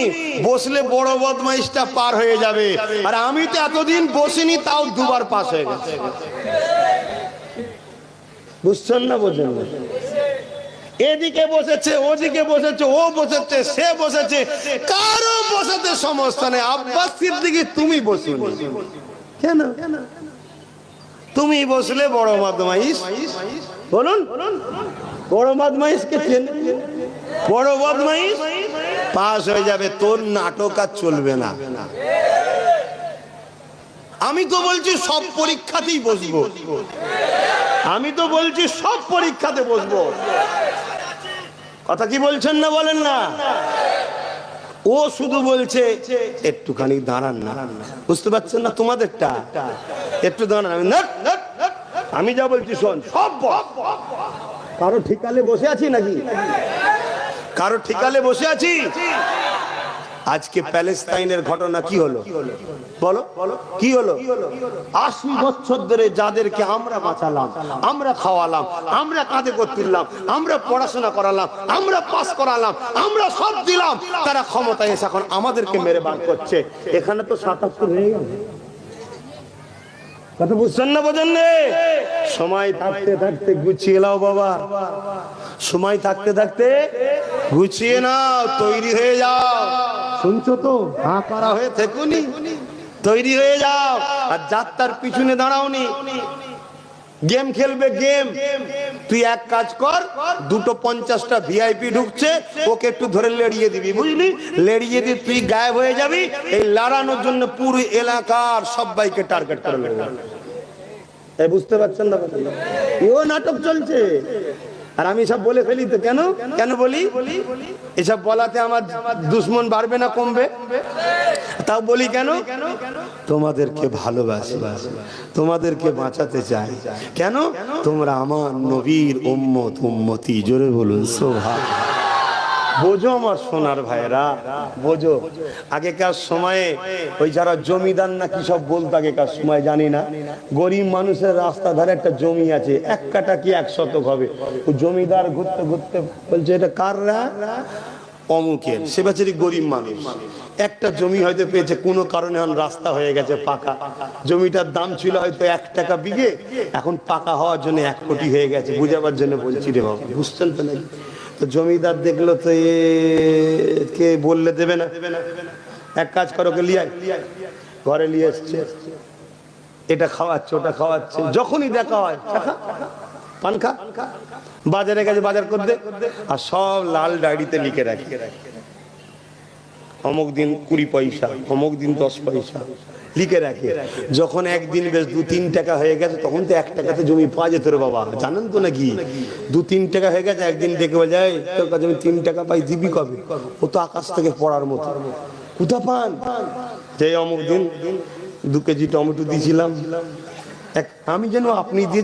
বসলে বড় বদমাইশটা পার হয়ে যাবে। আর আমি তো এতদিন বসিনি, তাও 2 বার পাস হয়ে গেছে। বুঝছেন না? বোঝেন না? এদিকে বসেছে, ওদিকে বসেছে, ও বসেছে, সে বসেছে, কারো বসেছে সমস্যা নেই। আব্বাস সিদ্দিকী তুমি বসুনি কেন? তুমি বসলে বড় বদমাইশ, বলুন বড় বদমাইশকে চেনে, বড় বদমাইশ পাস হয়ে যাবে। তোর নাটক আর চলবে না। আমি তো বলছি সব পরীক্ষাতেই বসবো, আমি তো বলছি সব পরীক্ষাতে বসবো। কথা কি বলছেন না বলেন না? ও শুধু বলছে একটুখানি দাঁড়ান না, বুঝতে পারছেন না? তোমাদেরটা একটু দাঁড়ান। আমি যা বলছি শোন, সব কারো ঠিকালে বসে আছি নাকি? কারো ঠিকালে বসে আছি? আজকে প্যালেস্তাইনের ঘটনা কি হলো বলো? কি হলো? 80 বছর ধরে যাদেরকে আমরা বাঁচালাম, আমরা খাওয়ালাম, আমরা কাঁধে করে তুললাম, আমরা পড়াশোনা করালাম, আমরা পাস করালাম, আমরা সব দিলাম, তারা ক্ষমতায় এসে এখন আমাদেরকে মেরে বার করছে। এখানে তো 77 হয়ে গেল। কথা বুঝছেন না বোঝেন না? সময় থাকতে থাকতে গুছিয়ে নাও বাবা, সময় থাকতে থাকতে গুছিয়ে নাও, তৈরি হয়ে যাও। শুনছো তো? হ্যাঁ করা হয়ে থেকুনি, তৈরি হয়ে যাও। আর যাত্রার পিছনে দাঁড়াওনি, গেম খেলবে গেম। তুই এক কাজ কর, 250টা ভিআইপি ঢুকছে, ওকে একটু ধরে লেড়িয়ে দিবি, বুঝলি? লেড়িয়ে দিয়ে তুই গায়েব হয়ে যাবি। এই লড়ানোর জন্য পুরো এলাকার সবাইকে টার্গেট করে নেবে। এই বুঝতে পারছেন না? ও নাটক চলছে। আর আমি সব বলে ফেলি তো। কেন কেন বলি? এসব বলাতে আমার দুশ্মন বাড়বে না কমবে? তাও বলি কেন? তোমাদেরকে ভালোবাসি, তোমাদেরকে বাঁচাতে চাই। কেন? তোমরা আমার নবীর উম্মত, উম্মতি। জোরে বলুন সুবহানাল্লাহ। বোঝো আমার সোনার ভাইরা, বোঝো। আগেকার সময়ে ওই যারা জমিদার না কি সব বলতো আগেকার সময়, জানি না, গরিব মানুষের রাস্তা ধারে একটা জমি আছে, 1 কাঠা কি 1 শতক হবে। জমিদার ঘুরতে ঘুরতে বলছে এটা কাররা? অমুকের। সে বেচারি গরিব মানুষ, একটা জমি হয়তো পেয়েছে, কোনো কারণে এখন রাস্তা হয়ে গেছে পাকা। জমিটার দাম ছিল হয়তো 1 টাকা বিঘে, এখন পাকা হওয়ার জন্য 1 কোটি হয়ে গেছে। বুঝাবার জন্য বলছি রে বাবা, বুঝছেন তো নাকি? তো জমিদার দেখলো তো কে বললে দেবে না, এক কাজ করো, কে লিয়ে ঘরে নিয়ে এসছে, এটা খাওয়াচ্ছে ওটা খাওয়াচ্ছে। যখনই দেখা হয় পান খা, বাজারে গেছে বাজার করতে, আর সব লাল ডায়েরিতে লিখে রাখে অমুক দিন 20 পয়সা, অমুক দিন 10 পয়সা লিখে রাখে। যখন একদিন বেশ 2-3 টাকা হয়ে গেছে, তখন তো 1 টাকাতে জমি পাওয়া যেত রে বাবা, জানেন তো নাকি? 2-3 টাকা হয়ে গেছে, একদিন ডেকে বলে যায় তোর কাছে আমি 3 টাকা পাই, দিবি কবে? ও তো আকাশ থেকে পড়ার মতো, কোথা পান? যে অমুক দিন 2 কেজি টমেটো দিয়েছিলাম, আমি যেন আপনি দিয়ে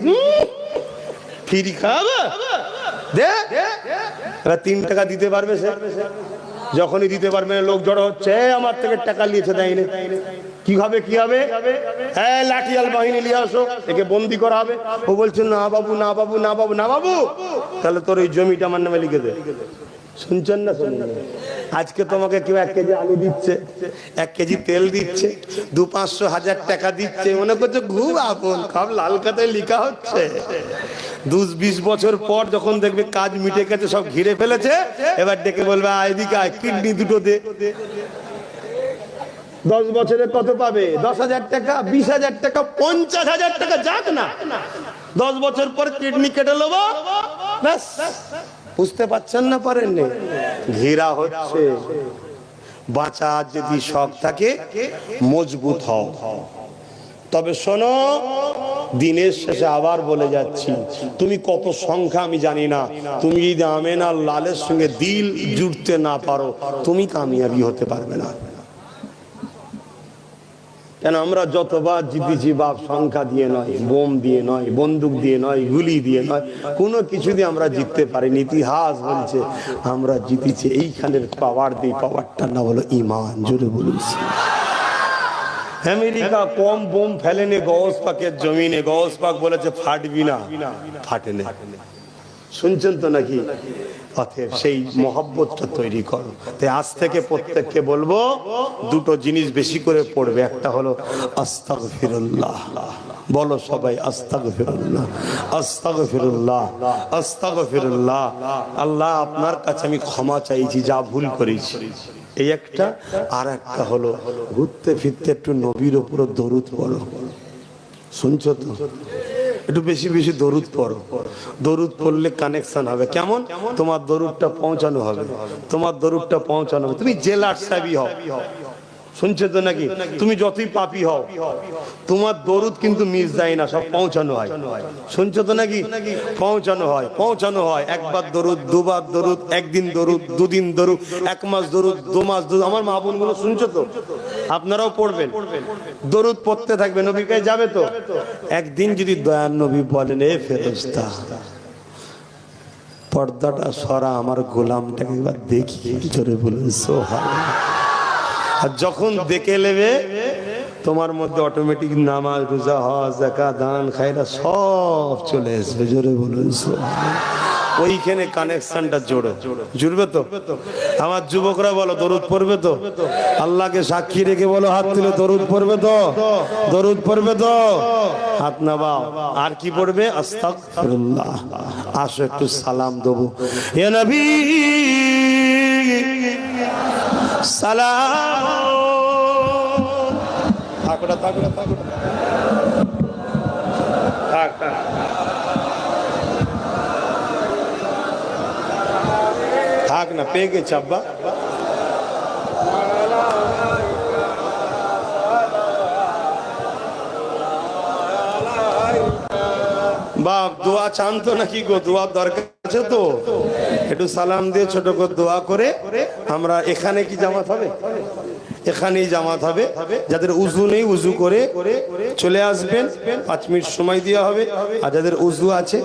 ফ্রি খাওয়াবে দে, 3 টাকা দিতে পারবে সে। যখনই দিতে পারবে না, লোক জড়ো হচ্ছে, আমার থেকে টাকা নিয়েছে, দেয়নি। কি হবে কি হবে? হ্যাঁ, লাঠিয়াল বাহিনী নিয়ে আসো, একে বন্দি করা হবে। ও বলছে না বাবু, না বাবু, না বাবু, না বাবু, তাহলে তোর ওই জমিটা আমার নামে লিখে দে। শুনছেন না? শুনছেন? আজকে তোমাকে কেউ 1 কেজি আলু দিচ্ছে, 1 কেজি তেল দিচ্ছে, 200-500-1000 টাকা দিচ্ছে, মনে করছে খুব আপন, সব লাল খাতায় লেখা হচ্ছে। 20 বছর পর যখন দেখবে কাজ মিটে গেছে, সব ঘিরে ফেলেছে, এবার ডেকে বলবে এদিকে আয়, কিডনি দুটো দে। 10 বছরে কত পাবে? 10,000 টাকা, 20,000 টাকা, 50,000 টাকা, যাক না। 10 বছর পর কিডনি কেটে নেবো, ব্যাস। বুঝতে পারছেন না? পারেননি? ঘেরা হচ্ছে। বাঁচা যদি শখ থাকে, মজবুত হও। তবে শোনো, দিনের শেষে আবার বলে যাচ্ছি, তুমি কত সংখ্যা আমি জানি না, তুমি যদি আমেন আর লালের সঙ্গে দিল জুড়তে না পারো, তুমি কামিয়াবি হতে পারবে না। কেন আমরা যতবার জিতেছি বাপ, সংখ্যা দিয়ে নয়, বোম দিয়ে নয়, বন্দুক দিয়ে নয়, গুলি দিয়ে নয়, কোনো কিছু দিয়ে আমরা জিততে পারিনি। ইতিহাস বলছে আমরা জিতেছি এইখানের পাওয়ার দিয়ে, পাওয়ারটার নাম হলো ঈমান। জোরে বলুন। আমেরিকা কম বোম ফেলেনি গৌস পাকের জমিনে, গৌস পাক বলেছে ফাটবি না, ফাটে না। শুনছেন তো নাকি? অতএব সেই মহব্বতটা তৈরি করো। তাই আজ থেকে প্রত্যেককে বলবো, 2টো জিনিস বেশি করে পড়বে। একটা হলো আস্তাগফিরুল্লাহ, বলো সবাই আস্তাগফিরুল্লাহ, আস্তাগফিরুল্লাহ, আস্তাগফিরুল্লাহ। আল্লাহ আপনার কাছে আমি ক্ষমা চাইছি যা ভুল করেছি, এই একটা। আর একটা হলো ঘুরতে ফিরতে একটু নবীর উপর দরুদ পড়ো। শুনছো তো? একটু বেশি বেশি দরুদ পড়ো। দরুদ পড়লে কানেকশন হবে। কেমন? তোমার দরুদটা পৌঁছানো হবে, তোমার দরুদটা পৌঁছানো হবে। তুমি জেলার সাবি হও, শুনছো তো নাকি? তুমি যতই পাপী হও, তোমার দরুদ কিন্তু মিস যায় না, সব পৌঁছানো হয়। শুনছো তো নাকি? পৌঁছানো হয়, পৌঁছানো হয়। 1 বার দরুদ, 2 বার দরুদ, 1 দিন দরুদ, 2 দিন দরুদ, 1 মাস দরুদ, 2 মাস দরুদ। আমার মা বোনগুলো শুনছো তো? আপনারাও পড়বেন, দরুদ পড়তে থাকবে, নবীর কাছে যাবে তো। একদিন যদি দয়ার নবী বলেন, এ ফেরেশতা, পর্দাটা সরা, আমার গোলামটাকে একবার দেখি। জোরে বলুন সুবহানাল্লাহ। আর যখন দেখে নেবে, তোমার মধ্যে অটোমেটিক নামাজ, রোজা, হজ, যাকাত, দান, খায়রা সব চলে আসবে। জোরে বলুন সুবহানাল্লাহ। ওইখানে কানেকশনটা জুড়বে তো। আমার যুবকরা বলো, দরুদ পড়বে তো? আল্লাহকে সাক্ষী রেখে বলো, হাত তুলে, দরুদ পড়বে তো? দরুদ পড়বে তো? হাত নামাও। আর কি পড়বে? আস্তাগফিরুল্লাহ। আসো একটু সালাম দেবো। ইয়া নবী সালাম। থাকড়া থাকড়া থাকড়া থাক থাক থাক না, পেয়ে গেছে আব্বা। বাপ দোয়া চান তো নাকি গো? দোয়ার দরকার আছে তো। একটু সালাম দিয়ে ছোট করে দোয়া করে আমরা এখানে কি জামাত হবে? এখানেই জামাত হবে। যাদের উজু নেই, উজু করে চলে আসবেন, 5 মিনিট সময় দেওয়া হবে। আর যাদের উজু আছে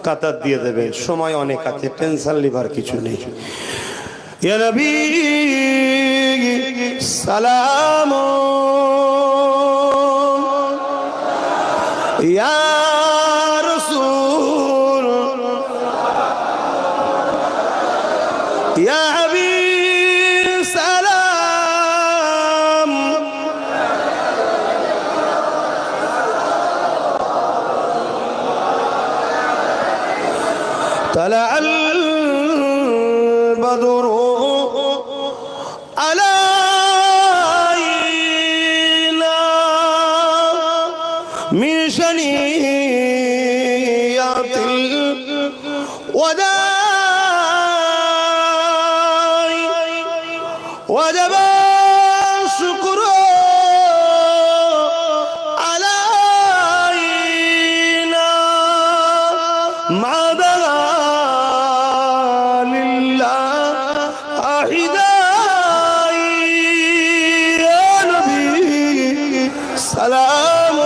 কাতার দিয়ে দেবেন, সময় অনেক আছে, টেনশন লিভার কিছু নেই। ইয়া নবী সালাম, ইয়া রাসূল, ইয়া হাবিব সালাম। তালাআল বদরু আলাইনা মিন শানিয়াতিল ওয়াদা وجب الشكر علينا ما دعا لله أحداي يا نبي سلام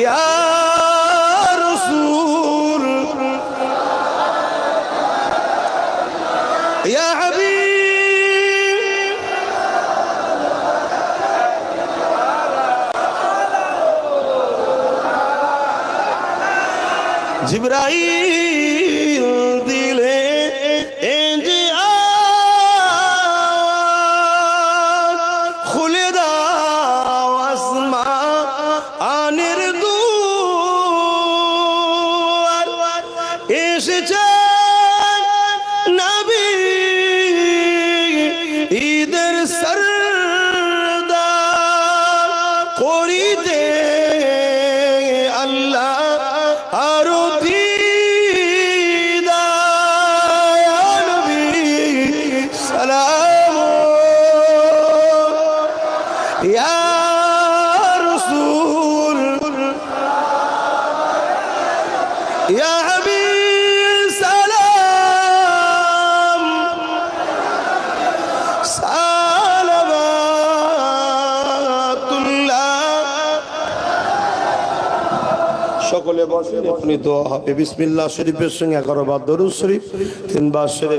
يا رسول يا حبيب জিবরাইল দিলে যে আওয়াজ, খুলে দাও আসমানের দুয়ার, এসেছে নবী ঈদের সরদার, করিতে আল্লাহ আরো দিদার। ইয়া নবী সালাম ইয়া রাসূল ইয়া হাবিব সালাম সালামাতুল্লাহ। সকলে বসেন, আপনি দোয়া হবে। বিসমিল্লাহ শরীফের সঙ্গে 11 বার দরুদ শরীফ, 3 বার শরীফ।